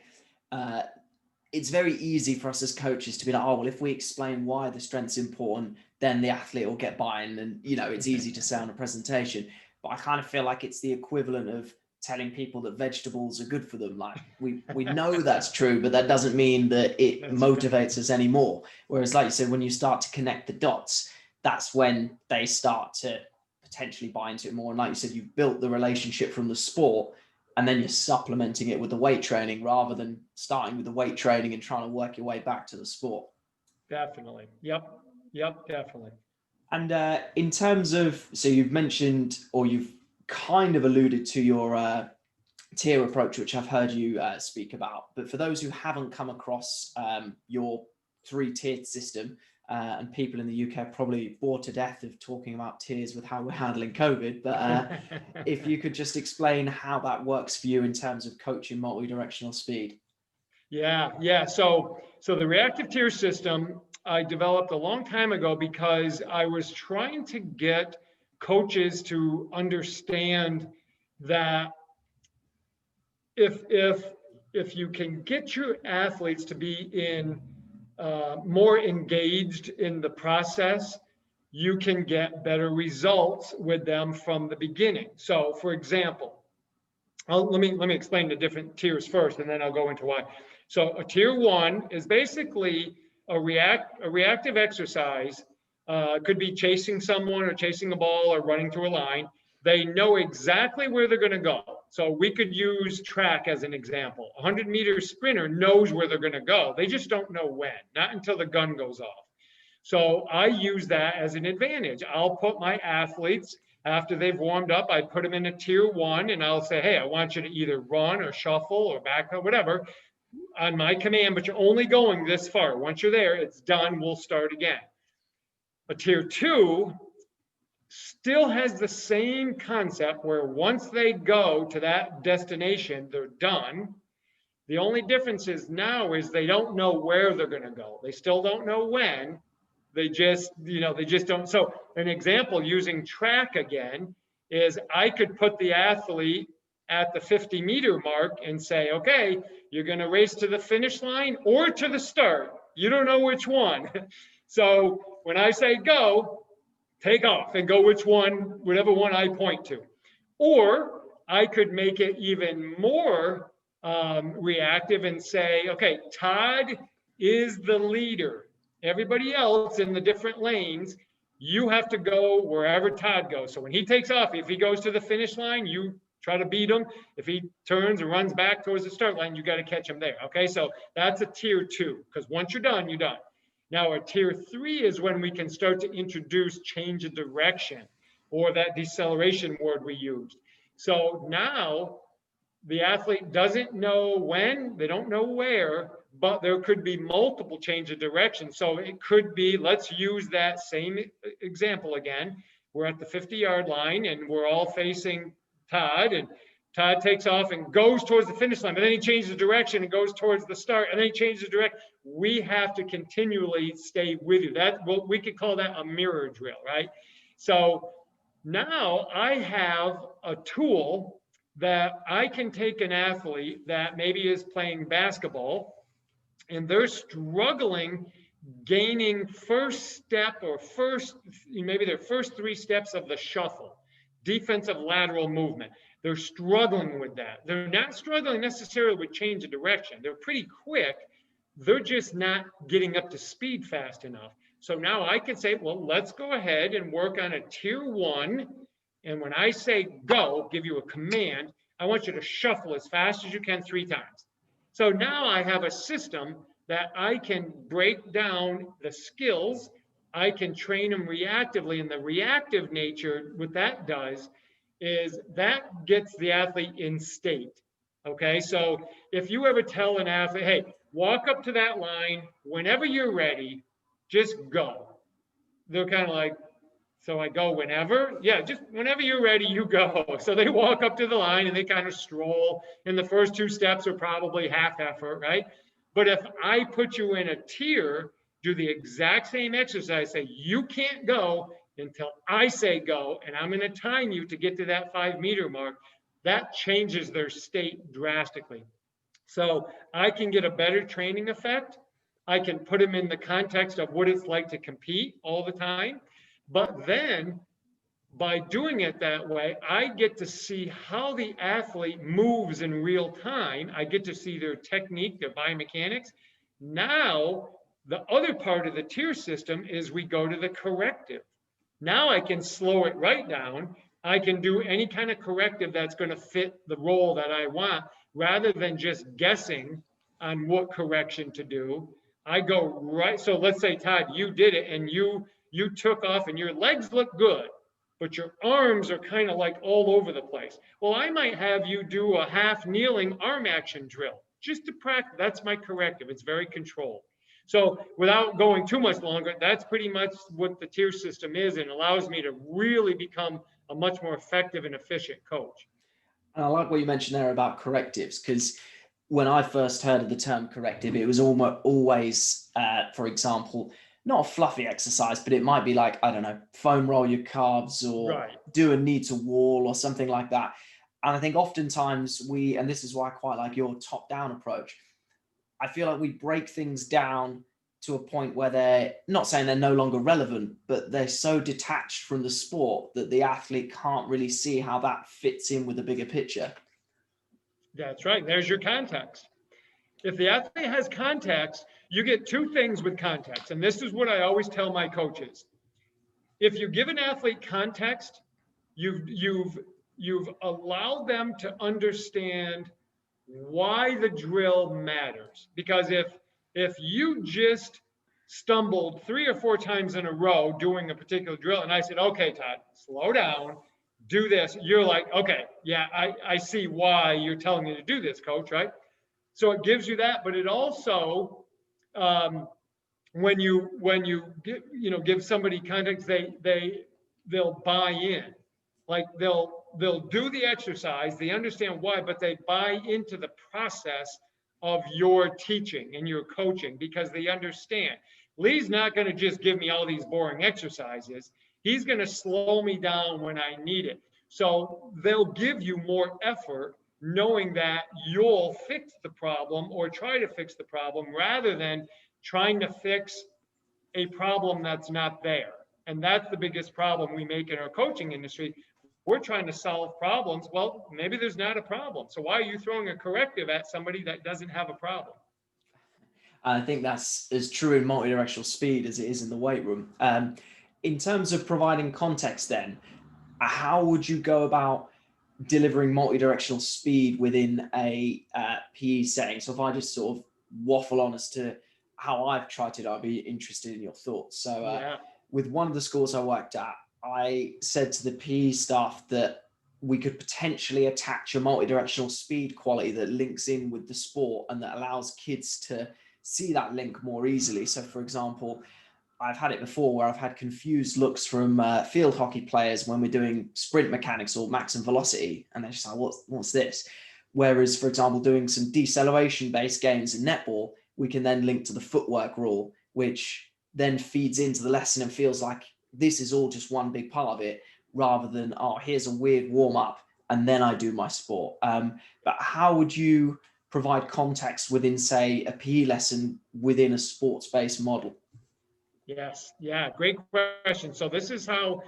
it's very easy for us as coaches to be like, oh, well, if we explain why the strength's important, then the athlete will get buy-in, and it's easy to say on a presentation. but I kind of feel like it's the equivalent of telling people that vegetables are good for them. Like we know that's true, but that doesn't mean that it motivates us anymore. Whereas, like you said, when you start to connect the dots, that's when they start to potentially buy into it more. And like you said, you've built the relationship from the sport, and then you're supplementing it with the weight training rather than starting with the weight training and trying to work your way back to the sport. Definitely. Yep. Definitely. And in terms of, so you've mentioned, or you've kind of alluded to your tier approach, which I've heard you speak about. But for those who haven't come across your 3-tiered system, and people in the UK are probably bored to death of talking about tiers with how we're handling COVID. But if you could just explain how that works for you in terms of coaching multi-directional speed. Yeah. So the reactive tier system I developed a long time ago because I was trying to get coaches to understand that if you can get your athletes to be more engaged in the process, you can get better results with them from the beginning. So, for example, let me explain the different tiers first, and then I'll go into why. So, a tier 1 is basically a reactive exercise. Could be chasing someone or chasing a ball or running through a line. They know exactly where they're going to go. So we could use track as an example. A 100-meter sprinter knows where they're going to go. They just don't know when, not until the gun goes off. So I use that as an advantage. I'll put my athletes, after they've warmed up, I put them in a tier 1, and I'll say, hey, I want you to either run or shuffle or back up, whatever, on my command, but you're only going this far. Once you're there, it's done. We'll start again. A tier 2 still has the same concept where once they go to that destination, they're done. The only difference is now is they don't know where they're going to go. They still don't know when. They just don't. So an example using track again is I could put the athlete at the 50-meter mark and say, okay, you're going to race to the finish line or to the start. You don't know which one. So when I say go, take off and go whatever one I point to. Or I could make it even more reactive and say, okay, Todd is the leader. Everybody else in the different lanes, you have to go wherever Todd goes. So when he takes off, if he goes to the finish line, you try to beat him. If he turns and runs back towards the start line, you got to catch him there. Okay, so that's a tier 2, because once you're done, you're done. Now, a tier 3 is when we can start to introduce change of direction, or that deceleration word we used. So now the athlete doesn't know when, they don't know where, but there could be multiple change of direction. So it could be, let's use that same example again. We're at the 50-yard line and we're all facing Todd, and Todd takes off and goes towards the finish line, but then he changes direction and goes towards the start, and then he changes direction. We have to continually stay with you. We could call that a mirror drill, right? So now I have a tool that I can take an athlete that maybe is playing basketball and they're struggling gaining maybe their first 3 steps of the shuffle, defensive lateral movement. They're struggling with that. They're not struggling necessarily with change of direction. They're pretty quick. They're just not getting up to speed fast enough. So now I can say, well, let's go ahead and work on a tier 1. And when I say go, give you a command, I want you to shuffle as fast as you can 3 times. So now I have a system that I can break down the skills. I can train them reactively. And the reactive nature, what that does is that gets the athlete in state. Okay, so if you ever tell an athlete, hey, walk up to that line, whenever you're ready, just go. They're kind of like, so I go whenever? Yeah, just whenever you're ready, you go. So they walk up to the line and they kind of stroll. And the first 2 steps are probably half effort, right? But if I put you in a tier, do the exact same exercise, say you can't go until I say go, and I'm going to time you to get to that 5-meter mark, that changes their state drastically. So I can get a better training effect. I can put them in the context of what it's like to compete all the time. But then by doing it that way, I get to see how the athlete moves in real time. I get to see their technique, their biomechanics. Now, the other part of the tier system is we go to the corrective. Now I can slow it right down. I can do any kind of corrective that's going to fit the role that I want rather than just guessing on what correction to do. I go right. So let's say, Todd, you did it and you took off and your legs look good, but your arms are kind of like all over the place. Well, I might have you do a half kneeling arm action drill just to practice. That's my corrective. It's very controlled. So without going too much longer, that's pretty much what the tier system is, and allows me to really become a much more effective and efficient coach. And I like what you mentioned there about correctives, because when I first heard of the term corrective, it was always, for example, not a fluffy exercise, but it might be like, I don't know, foam roll your calves or Right. do a knee to wall or something like that. And I think oftentimes and this is why I quite like your top-down approach, I feel like we break things down to a point where they're not saying they're no longer relevant, but they're so detached from the sport that the athlete can't really see how that fits in with the bigger picture. That's right. There's your context. If the athlete has context, you get two things with context. And this is what I always tell my coaches. If you give an athlete context, you've allowed them to understand why the drill matters. Because if you just stumbled 3 or 4 times in a row doing a particular drill, and I said, okay, Todd, slow down, do this, you're like, okay, yeah, I see why you're telling me to do this, coach, right? So it gives you that, but it also, when you give somebody context, they'll buy in. Like they'll do the exercise, they understand why, but they buy into the process of your teaching and your coaching because they understand. Lee's not going to just give me all these boring exercises. He's going to slow me down when I need it. So they'll give you more effort knowing that you'll fix the problem or try to fix the problem rather than trying to fix a problem that's not there. And that's the biggest problem we make in our coaching industry. We're trying to solve problems. Well, maybe there's not a problem. So why are you throwing a corrective at somebody that doesn't have a problem? I think that's as true in multidirectional speed as it is in the weight room. In terms of providing context then, how would you go about delivering multidirectional speed within a PE setting? So if I just sort of waffle on as to how I've tried it, I'd be interested in your thoughts. So Yeah. with one of the schools I worked at, I said to the PE staff that we could potentially attach a multidirectional speed quality that links in with the sport and that allows kids to see that link more easily. So for example, I've had it before where I've had confused looks from field hockey players when we're doing sprint mechanics or maximum velocity, and they're just like, what's this? Whereas, for example, doing some deceleration-based games in netball, we can then link to the footwork rule, which then feeds into the lesson and feels like this is all just one big part of it, rather than, oh, here's a weird warm-up, and then I do my sport. But how would you provide context within, say, a PE lesson within a sports-based model? Yes. Yeah. Great question. So this is how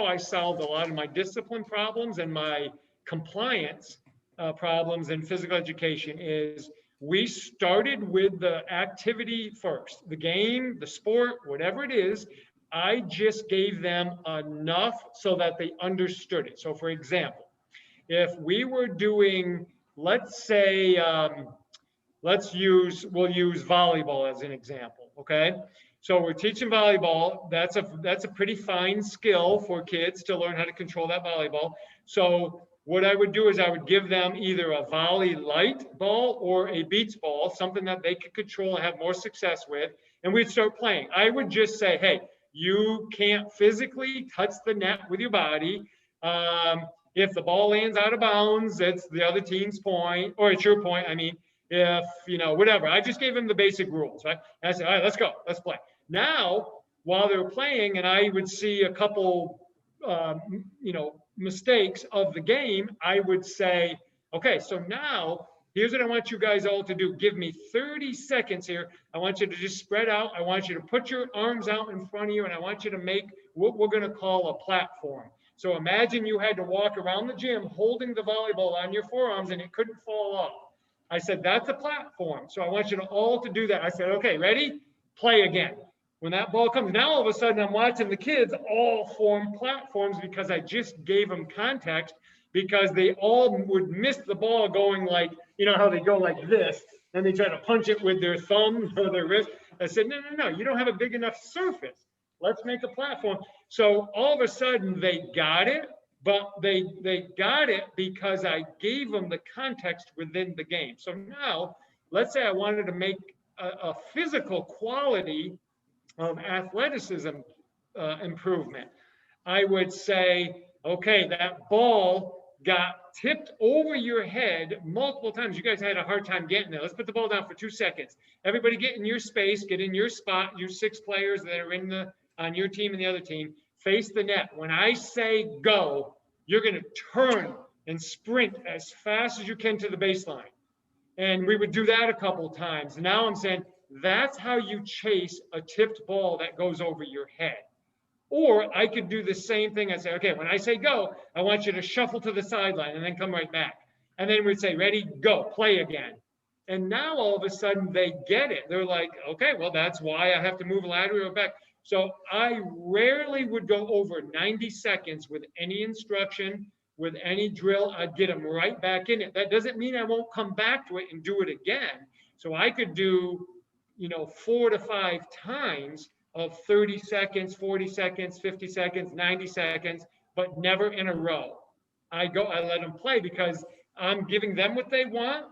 I solved a lot of my discipline problems and my compliance problems in physical education. Is we started with the activity first, the game, the sport, whatever it is. I just gave them enough so that they understood it. So, for example, if we were doing, let's say, we'll use volleyball as an example. Okay. So we're teaching volleyball. That's a pretty fine skill for kids to learn how to control that volleyball. So what I would do is I would give them either a volley light ball or a beach ball, something that they could control and have more success with, and we'd start playing. I would just say, hey, you can't physically touch the net with your body. If the ball lands out of bounds, it's the other team's point, or it's your point. I mean, if, whatever. I just gave them the basic rules, right? And I said, all right, let's go, let's play. Now, while they were playing and I would see a couple, mistakes of the game, I would say, okay, so now here's what I want you guys all to do. Give me 30 seconds here. I want you to just spread out. I want you to put your arms out in front of you, and I want you to make what we're going to call a platform. So imagine you had to walk around the gym holding the volleyball on your forearms and it couldn't fall off. I said, that's a platform. So I want you to all to do that. I said, okay, ready? Play again. When that ball comes, now all of a sudden I'm watching the kids all form platforms because I just gave them context, because they all would miss the ball going like, you know how they go like this, and they try to punch it with their thumb or their wrist. I said, no, you don't have a big enough surface. Let's make a platform. So all of a sudden they got it, but they got it because I gave them the context within the game. So now, let's say I wanted to make a physical quality of athleticism improvement. I would say, okay, that ball got tipped over your head multiple times. You guys had a hard time getting there. Let's put the ball down for 2 seconds. Everybody get in your space, get in your spot. You 6 players that are on your team and the other team, face the net. When I say go, you're going to turn and sprint as fast as you can to the baseline. And we would do that a couple times. Now I'm saying that's how you chase a tipped ball that goes over your head. Or I could do the same thing and say, okay, when I say go, I want you to shuffle to the sideline and then come right back. And then we'd say, ready, go, play again. And now all of a sudden they get it. They're like, okay, well, that's why I have to move laterally or back. So I rarely would go over 90 seconds with any instruction, with any drill. I'd get them right back in it. That doesn't mean I won't come back to it and do it again. So I could do, 4 to 5 times of 30 seconds, 40 seconds, 50 seconds, 90 seconds, but never in a row. I let them play because I'm giving them what they want,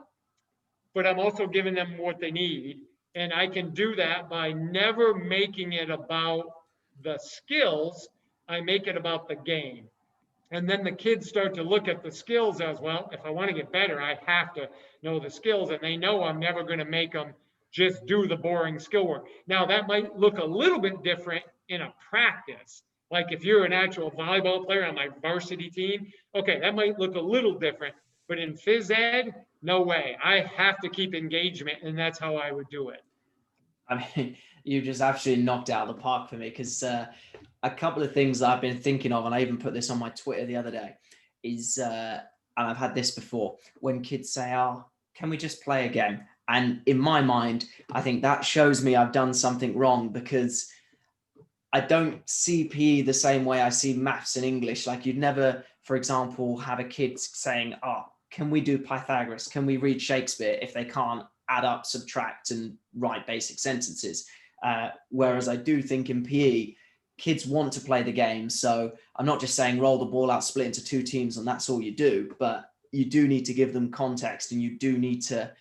but I'm also giving them what they need. And I can do that by never making it about the skills. I make it about the game. And then the kids start to look at the skills as well. If I want to get better, I have to know the skills, and they know I'm never going to make them just do the boring skill work. Now, that might look a little bit different in a practice. Like if you're an actual volleyball player on my varsity team, okay, that might look a little different. But in phys ed, no way. I have to keep engagement, and that's how I would do it. I mean, you just absolutely knocked it out of the park for me, because a couple of things that I've been thinking of, and I even put this on my Twitter the other day, is, and I've had this before, when kids say, oh, can we just play a game? And in my mind, I think that shows me I've done something wrong, because I don't see PE the same way I see maths and English. Like you'd never, for example, have a kid saying, oh, can we do Pythagoras? Can we read Shakespeare, if they can't add up, subtract, and write basic sentences? Whereas I do think in PE, kids want to play the game. So I'm not just saying roll the ball out, split into 2 teams, and that's all you do, but you do need to give them context, and you do need to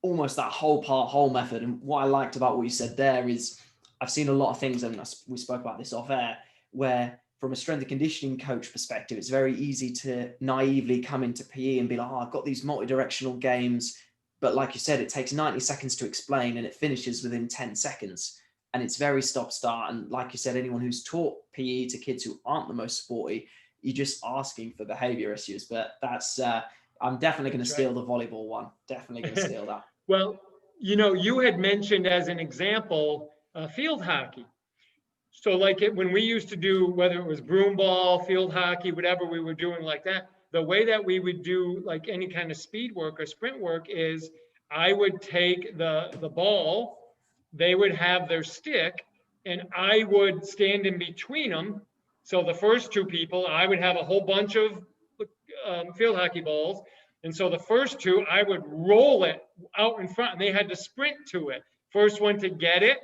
almost that whole method. And what I liked about what you said there is I've seen a lot of things, and we spoke about this off air, where from a strength and conditioning coach perspective, it's very easy to naively come into PE and be like, oh, I've got these multi-directional games. But like you said, it takes 90 seconds to explain and it finishes within 10 seconds. And it's very stop-start. And like you said, anyone who's taught PE to kids who aren't the most sporty, you're just asking for behavior issues. But that's, I'm definitely going to steal the volleyball one. Definitely going to steal that. Well, you had mentioned as an example, field hockey. So like when we used to do, whether it was broom ball, field hockey, whatever we were doing like that, the way that we would do like any kind of speed work or sprint work is I would take the ball, they would have their stick, and I would stand in between them. So the first 2 people, I would have a whole bunch of field hockey balls. And so the first 2, I would roll it out in front, and they had to sprint to it. First one to get it,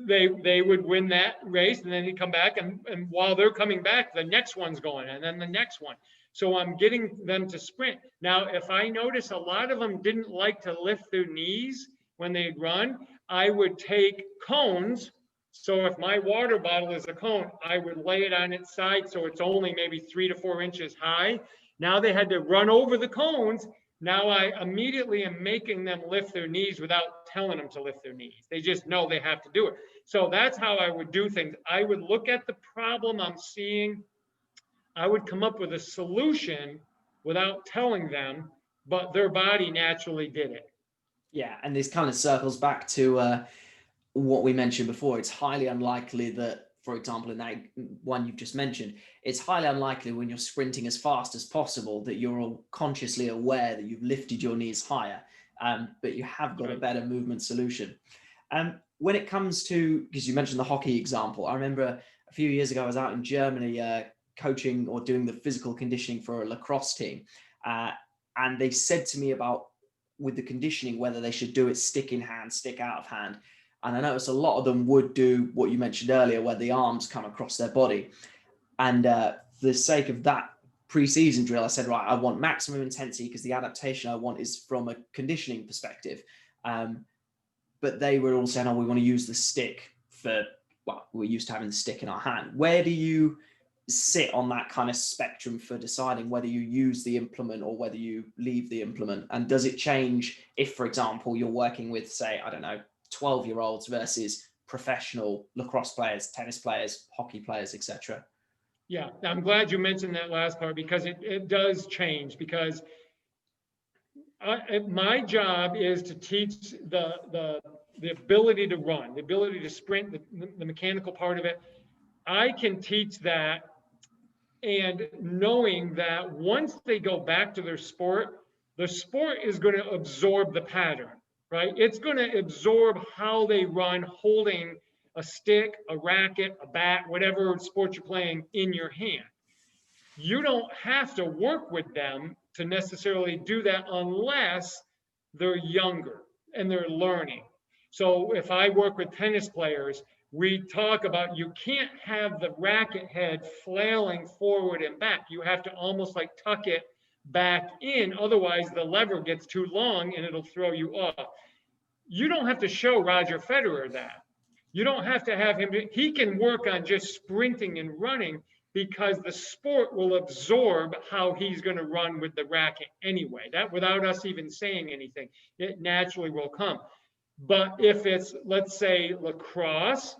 they would win that race, and then he'd come back, and while they're coming back, the next one's going, and then the next one. So I'm getting them to sprint. Now, if I notice a lot of them didn't like to lift their knees when they'd run, I would take cones. So if my water bottle is a cone, I would lay it on its side so it's only maybe 3 to 4 inches high. Now they had to run over the cones. Now I immediately am making them lift their knees without telling them to lift their knees. They just know they have to do it. So that's how I would do things. I would look at the problem I'm seeing. I would come up with a solution without telling them, but their body naturally did it. Yeah, and this kind of circles back to what we mentioned before. It's highly unlikely that for example, in that one you've just mentioned, it's highly unlikely when you're sprinting as fast as possible that you're all consciously aware that you've lifted your knees higher, but you have got a better movement solution. When it comes to, because you mentioned the hockey example, I remember a few years ago I was out in Germany coaching or doing the physical conditioning for a lacrosse team, and they said to me about, with the conditioning, whether they should do it stick in hand, stick out of hand. And I noticed a lot of them would do what you mentioned earlier, where the arms come across their body. And for the sake of that pre-season drill, I said, right, I want maximum intensity because the adaptation I want is from a conditioning perspective. But they were all saying, oh, we want to use the stick for, well, we're used to having the stick in our hand. Where do you sit on that kind of spectrum for deciding whether you use the implement or whether you leave the implement? And does it change if, for example, you're working with, say, I don't know, 12-year-olds versus professional lacrosse players, tennis players, hockey players, etc.? Yeah, I'm glad you mentioned that last part, because it does change, because my job is to teach the ability to run, the ability to sprint, the mechanical part of it. I can teach that, and knowing that once they go back to their sport, the sport is going to absorb the pattern, right? It's going to absorb how they run holding a stick, a racket, a bat, whatever sport you're playing, in your hand. You don't have to work with them to necessarily do that unless they're younger and they're learning. So if I work with tennis players, we talk about, you can't have the racket head flailing forward and back. You have to almost like tuck it back in. Otherwise, the lever gets too long and it'll throw you off. You don't have to show Roger Federer that. You don't have to have him. He can work on just sprinting and running, because the sport will absorb how he's going to run with the racket anyway. That, without us even saying anything, it naturally will come. But if it's, let's say, lacrosse,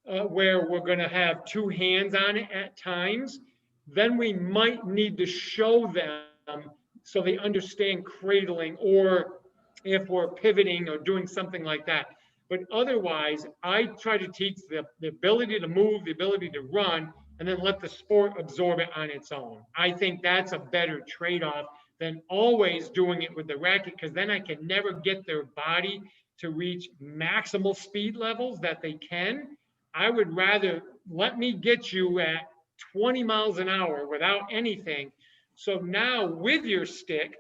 where we're going to have two hands on it at times, then we might need to show them so they understand cradling, or if we're pivoting or doing something like that. But otherwise, I try to teach the ability to move, the ability to run, and then let the sport absorb it on its own. I think that's a better trade-off than always doing it with the racket, because then I can never get their body to reach maximal speed levels that they can. I would rather let me get you at 20 miles an hour without anything. So now with your stick,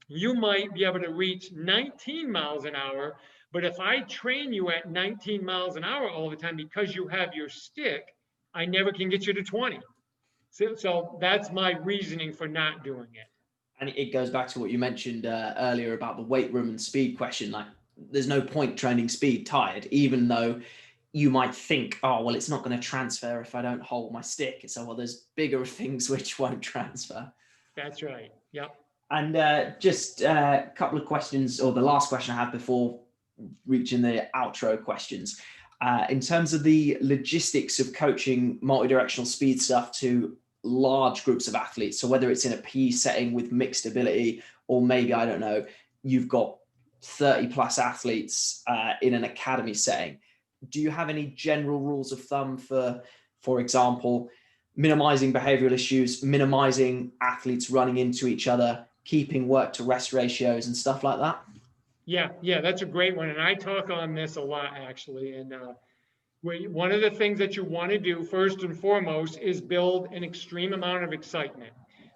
you might be able to reach 19 miles an hour. But if I train you at 19 miles an hour all the time because you have your stick, I never can get you to 20. So that's my reasoning for not doing it. And it goes back to what you mentioned earlier about the weight room and speed question. Like, there's no point training speed tired, even though you might think, oh, well, it's not going to transfer if I don't hold my stick. So, well, there's bigger things which won't transfer. That's right. Yep. And just a couple of questions, or the last question I have before reaching the outro questions. In terms of the logistics of coaching multidirectional speed stuff to large groups of athletes, so whether it's in a PE setting with mixed ability, or maybe, I don't know, you've got 30 plus athletes in an academy setting, do you have any general rules of thumb for example, minimizing behavioral issues, minimizing athletes running into each other, keeping work to rest ratios and stuff like that? Yeah, that's a great one. And I talk on this a lot, actually. And one of the things that you want to do first and foremost is build an extreme amount of excitement.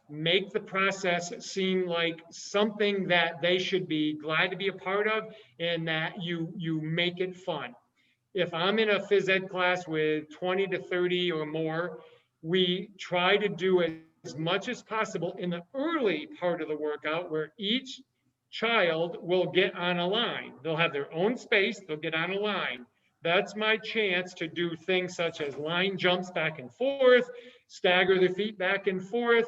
Make the process seem like something that they should be glad to be a part of, and that you make it fun. If I'm in a phys ed class with 20 to 30 or more, we try to do as much as possible in the early part of the workout, where each child will get on a line. They'll have their own space, they'll get on a line. That's my chance to do things such as line jumps back and forth, stagger their feet back and forth,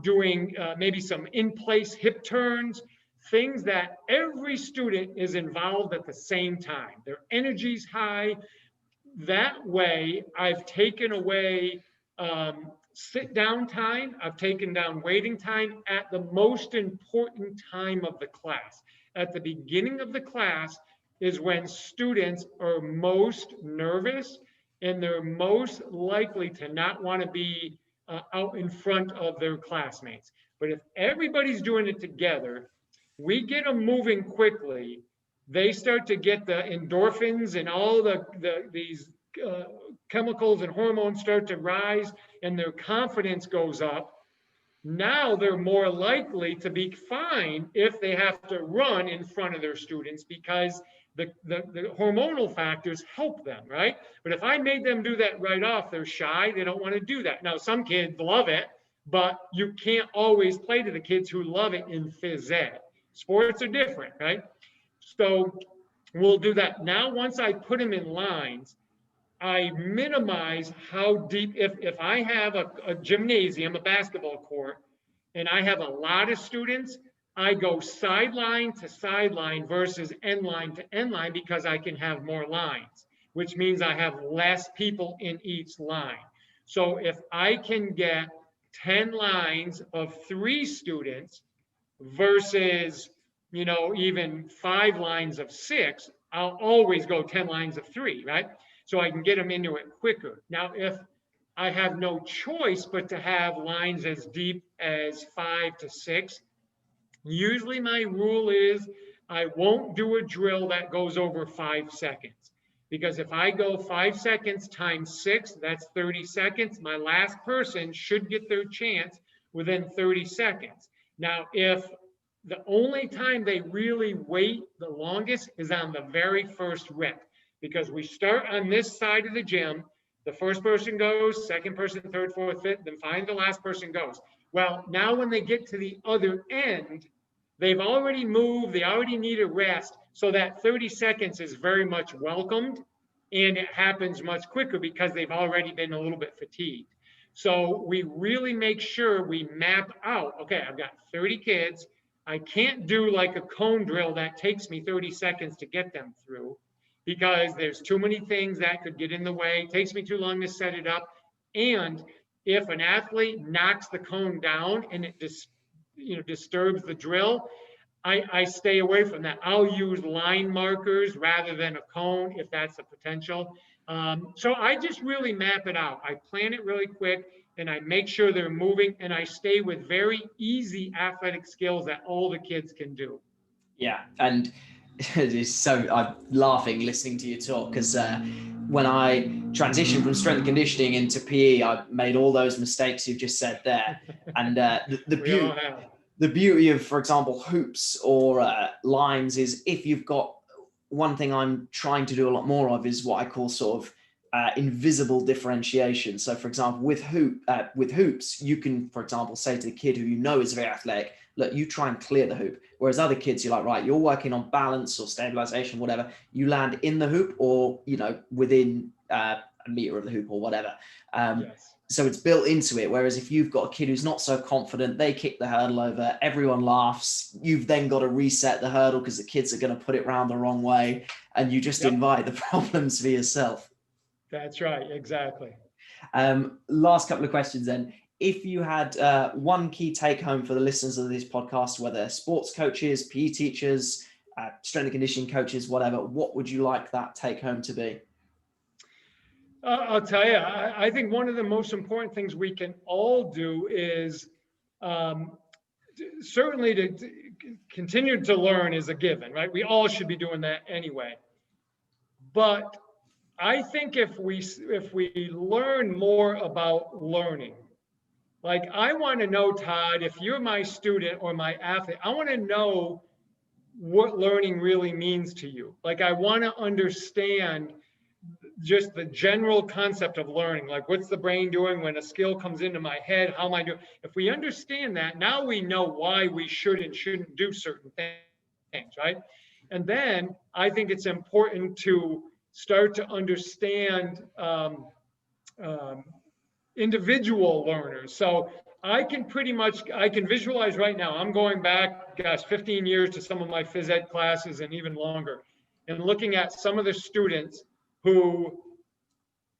doing maybe some in-place hip turns, things that every student is involved at the same time. Their energy's high. That way, I've taken away sit down time, I've taken down waiting time at the most important time of the class. At the beginning of the class is when students are most nervous and they're most likely to not want to be out in front of their classmates. But if everybody's doing it together, we get them moving quickly. They start to get the endorphins and all these uh, chemicals and hormones start to rise, and their confidence goes up. Now they're more likely to be fine if they have to run in front of their students, because the hormonal factors help them, right? But if I made them do that right off, they're shy, they don't want to do that. Now, some kids love it, but you can't always play to the kids who love it in phys ed. Sports are different, right? So we'll do that. Now, once I put them in lines, I minimize how deep, if I have a gymnasium, a basketball court, and I have a lot of students, I go sideline to sideline versus end line to end line, because I can have more lines, which means I have less people in each line. So if I can get 10 lines of 3 students versus, even 5 lines of 6, I'll always go 10 lines of 3, right? So I can get them into it quicker. Now, if I have no choice but to have lines as deep as 5 to 6, usually my rule is I won't do a drill that goes over 5 seconds. Because if I go 5 seconds times 6, that's 30 seconds. My last person should get their chance within 30 seconds. Now, if the only time they really wait the longest is on the very first rep, because we start on this side of the gym, the first person goes, second person, third, fourth, fifth, then finally the last person goes. Well, now when they get to the other end, they've already moved, they already need a rest, so that 30 seconds is very much welcomed, and it happens much quicker because they've already been a little bit fatigued. So we really make sure we map out, okay, I've got 30 kids, I can't do like a cone drill that takes me 30 seconds to get them through, because there's too many things that could get in the way. It takes me too long to set it up. And if an athlete knocks the cone down and it disturbs the drill, I stay away from that. I'll use line markers rather than a cone if that's a potential. So I just really map it out. I plan it really quick, and I make sure they're moving, and I stay with very easy athletic skills that all the kids can do. Yeah, and it's so I'm laughing listening to you talk, because when I transitioned from strength and conditioning into PE, I made all those mistakes you've just said there. And the beauty of, for example, hoops or lines is, if you've got one thing I'm trying to do a lot more of is what I call sort of invisible differentiation. So, for example, with hoops, you can, for example, say to the kid who you know is very athletic, look, you try and clear the hoop. Whereas other kids, you're like, right, you're working on balance or stabilization, whatever. You land in the hoop or, within a meter of the hoop or whatever. Yes. So it's built into it. Whereas if you've got a kid who's not so confident, they kick the hurdle over, everyone laughs. You've then got to reset the hurdle because the kids are going to put it round the wrong way. And you just invite the problems for yourself. That's right. Exactly. Last couple of questions then. If you had one key take home for the listeners of this podcast, whether sports coaches, PE teachers, strength and conditioning coaches, whatever, what would you like that take home to be? I'll tell you, I think one of the most important things we can all do is certainly to continue to learn is a given, right? We all should be doing that anyway. But I think if we learn more about learning, like I want to know, Todd, if you're my student or my athlete, I want to know what learning really means to you. Like I want to understand just the general concept of learning, like what's the brain doing when a skill comes into my head, how am I doing? If we understand that, now we know why we should and shouldn't do certain things, right? And then I think it's important to start to understand individual learners. So I can visualize right now, I'm going back, 15 years to some of my phys ed classes and even longer, and looking at some of the students who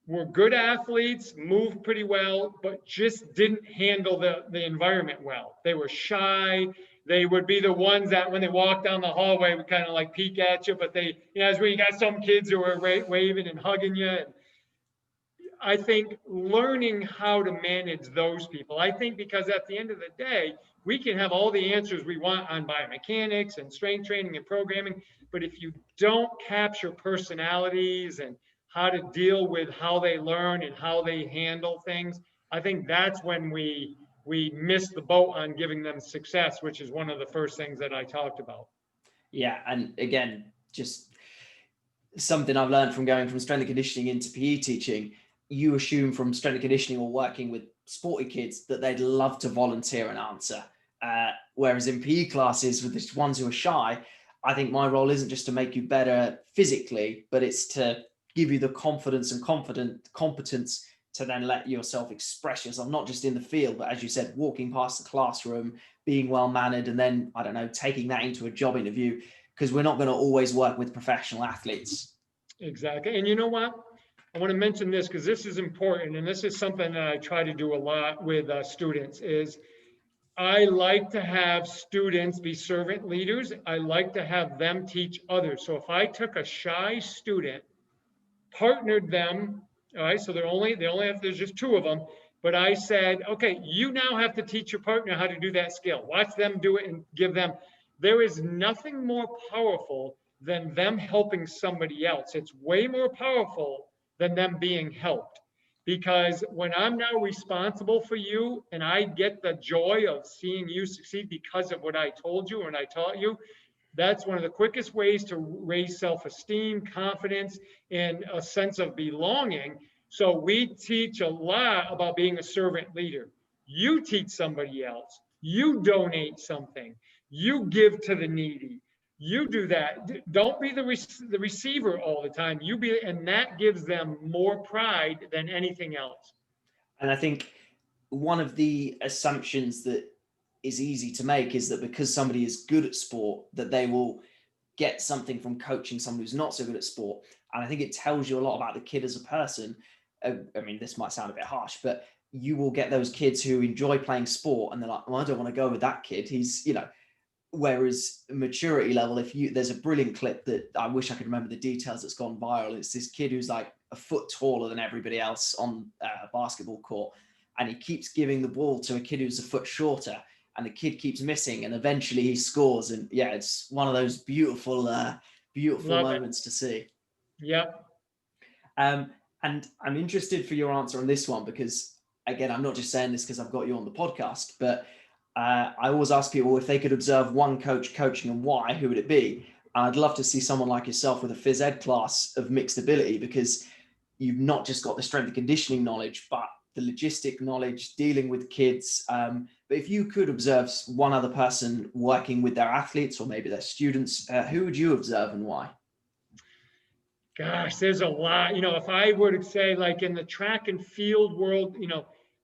were good athletes, moved pretty well, but just didn't handle the environment well. They were shy. They would be the ones that when they walk down the hallway would kind of like peek at you, but as where you got some kids who are waving and hugging you. I think learning how to manage those people. I think because at the end of the day, we can have all the answers we want on biomechanics and strength training and programming, but if you don't capture personalities and how to deal with how they learn and how they handle things, I think that's when we miss the boat on giving them success, which is one of the first things that I talked about. Yeah, and again, just something I've learned from going from strength and conditioning into PE teaching. You assume from strength and conditioning or working with sporty kids that they'd love to volunteer and answer. Whereas in PE classes with the ones who are shy, I think my role isn't just to make you better physically, but it's to give you the confidence and competence to then let yourself express yourself, not just in the field, but as you said, walking past the classroom, being well mannered, and then, I don't know, taking that into a job interview, because we're not going to always work with professional athletes. Exactly. And you know what? I want to mention this because this is important, and this is something that I try to do a lot with students is I like to have students be servant leaders. I like to have them teach others. So if I took a shy student, partnered them, all right, so they only have, there's just two of them, but I said, okay, you now have to teach your partner how to do that skill. Watch them do it and give them. There is nothing more powerful than them helping somebody else. It's way more powerful than them being helped. Because when I'm now responsible for you and I get the joy of seeing you succeed because of what I told you and I taught you, that's one of the quickest ways to raise self-esteem, confidence, and a sense of belonging. So we teach a lot about being a servant leader. You teach somebody else. You donate something. You give to the needy. You do that. Don't be the receiver all the time. You be, and that gives them more pride than anything else. And I think one of the assumptions that is easy to make is that because somebody is good at sport, that they will get something from coaching someone who's not so good at sport. And I think it tells you a lot about the kid as a person. I mean, this might sound a bit harsh, but you will get those kids who enjoy playing sport and they're like, well, I don't want to go with that kid. He's, whereas maturity level, there's a brilliant clip that I wish I could remember the details, that's gone viral. It's this kid who's like a foot taller than everybody else on a basketball court. And he keeps giving the ball to a kid who's a foot shorter, and the kid keeps missing, and eventually he scores. And yeah, it's one of those beautiful moments to see. Yep. And I'm interested for your answer on this one, because again, I'm not just saying this because I've got you on the podcast, but I always ask people if they could observe one coach coaching and why, who would it be? And I'd love to see someone like yourself with a phys ed class of mixed ability, because you've not just got the strength and conditioning knowledge, but the logistic knowledge, dealing with kids. But if you could observe one other person working with their athletes or maybe their students, who would you observe and why? Gosh, there's a lot. If I were to say, like in the track and field world,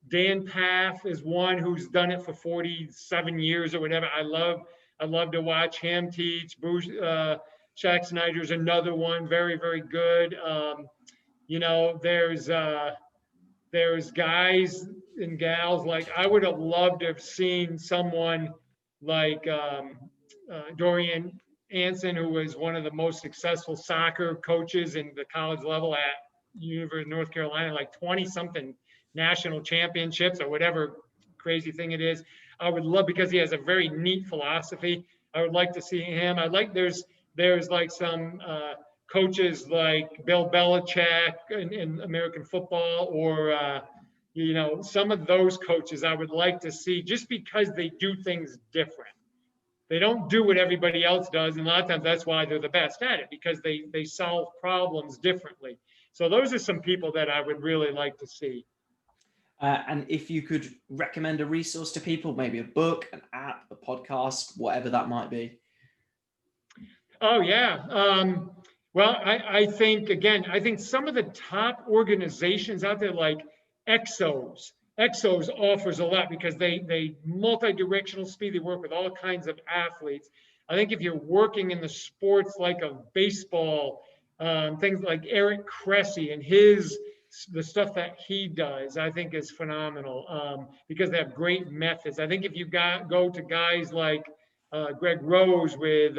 Dan Taft is one who's done it for 47 years or whatever. I love to watch him teach. Bruce Shaq Snyder's another one, very, very good. There's guys and gals, like I would have loved to have seen someone like Dorian Anson, who was one of the most successful soccer coaches in the college level at University of North Carolina, like 20 something national championships or whatever crazy thing it is. I would love, because he has a very neat philosophy. I would like to see him. There's like some coaches like Bill Belichick in American football, or some of those coaches I would like to see, just because they do things different. They don't do what everybody else does, and a lot of times that's why they're the best at it, because they solve problems differently. So those are some people that I would really like to see. And if you could recommend a resource to people, maybe a book, an app, a podcast, whatever that might be. Oh, yeah. Well, I think some of the top organizations out there, like Exos offers a lot, because they multi-directional speed. They work with all kinds of athletes. I think if you're working in the sports like of baseball, things like Eric Cressy and the stuff that he does, I think is phenomenal, because they have great methods. I think if you go to guys like Greg Rose with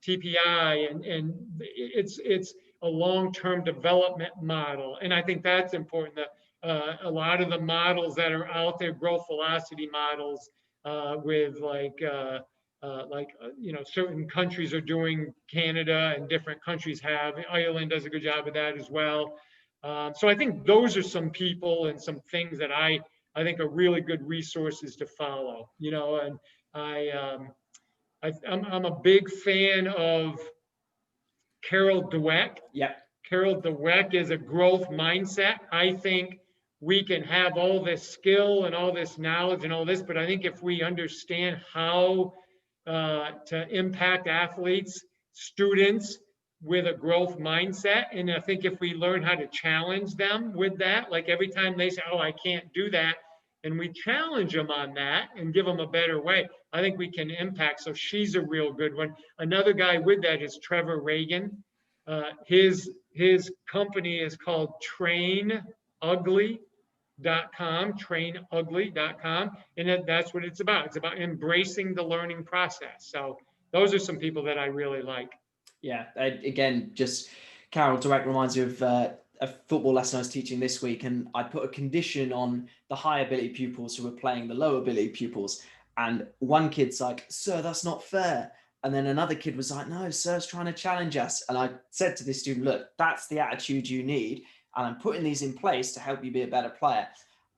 TPI, and it's a long-term development model. And I think that's important. A lot of the models that are out there, growth velocity models, with certain countries are doing, Canada and different countries have. Ireland does a good job of that as well. So I think those are some people and some things that I think are really good resources to follow. And I'm a big fan of Carol Dweck. Yep. Carol Dweck is a growth mindset. I think we can have all this skill and all this knowledge and all this, but I think if we understand how to impact athletes, students with a growth mindset, and I think if we learn how to challenge them with that, like every time they say, oh, I can't do that, and we challenge them on that and give them a better way, I think we can impact. So she's a real good one. Another guy with that is Trevor Reagan. His company is called trainugly.com, and that's what it's about. It's about embracing the learning process. So those are some people that I really like. Yeah, again, just Carol Dweck reminds me of a football lesson I was teaching this week, and I put a condition on the high ability pupils who were playing the low ability pupils. And one kid's like, sir, that's not fair. And then another kid was like, no, sir's trying to challenge us. And I said to this student, look, that's the attitude you need. And I'm putting these in place to help you be a better player.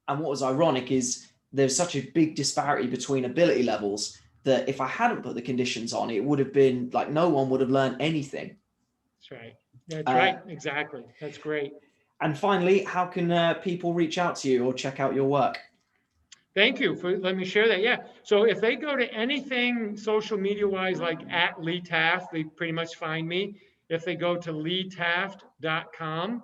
And what was ironic is there's such a big disparity between ability levels that if I hadn't put the conditions on, it would have been like no one would have learned anything. That's right. That's right. Exactly. That's great. And finally, how can people reach out to you or check out your work? Thank you for letting me share that. Yeah. So if they go to anything social media wise, like at Lee Taft, they pretty much find me. If they go to leetaft.com,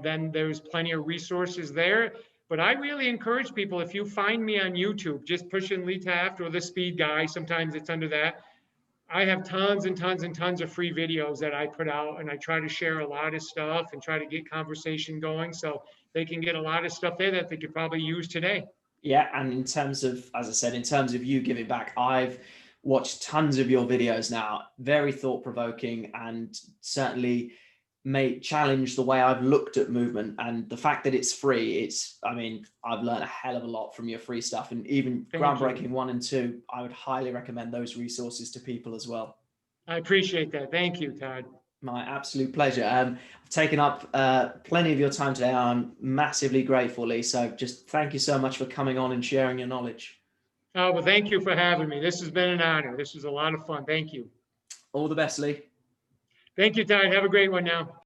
then there's plenty of resources there. But I really encourage people, if you find me on YouTube, just push in Lee Taft or the Speed Guy. Sometimes it's under that. I have tons and tons and tons of free videos that I put out, and I try to share a lot of stuff and try to get conversation going so they can get a lot of stuff there that they could probably use today. Yeah, and in terms of, as I said, in terms of you giving back, I've watched tons of your videos now, very thought-provoking, and certainly may challenge the way I've looked at movement. And the fact that it's free, I've learned a hell of a lot from your free stuff, and even Groundbreaking 1 and 2, I would highly recommend those resources to people as well. I appreciate that. Thank you, Todd. My absolute pleasure. I've taken up plenty of your time today. I'm massively grateful, Lee. So just thank you so much for coming on and sharing your knowledge. Oh, well, thank you for having me. This has been an honor. This was a lot of fun. Thank you. All the best, Lee. Thank you, Todd. Have a great one now.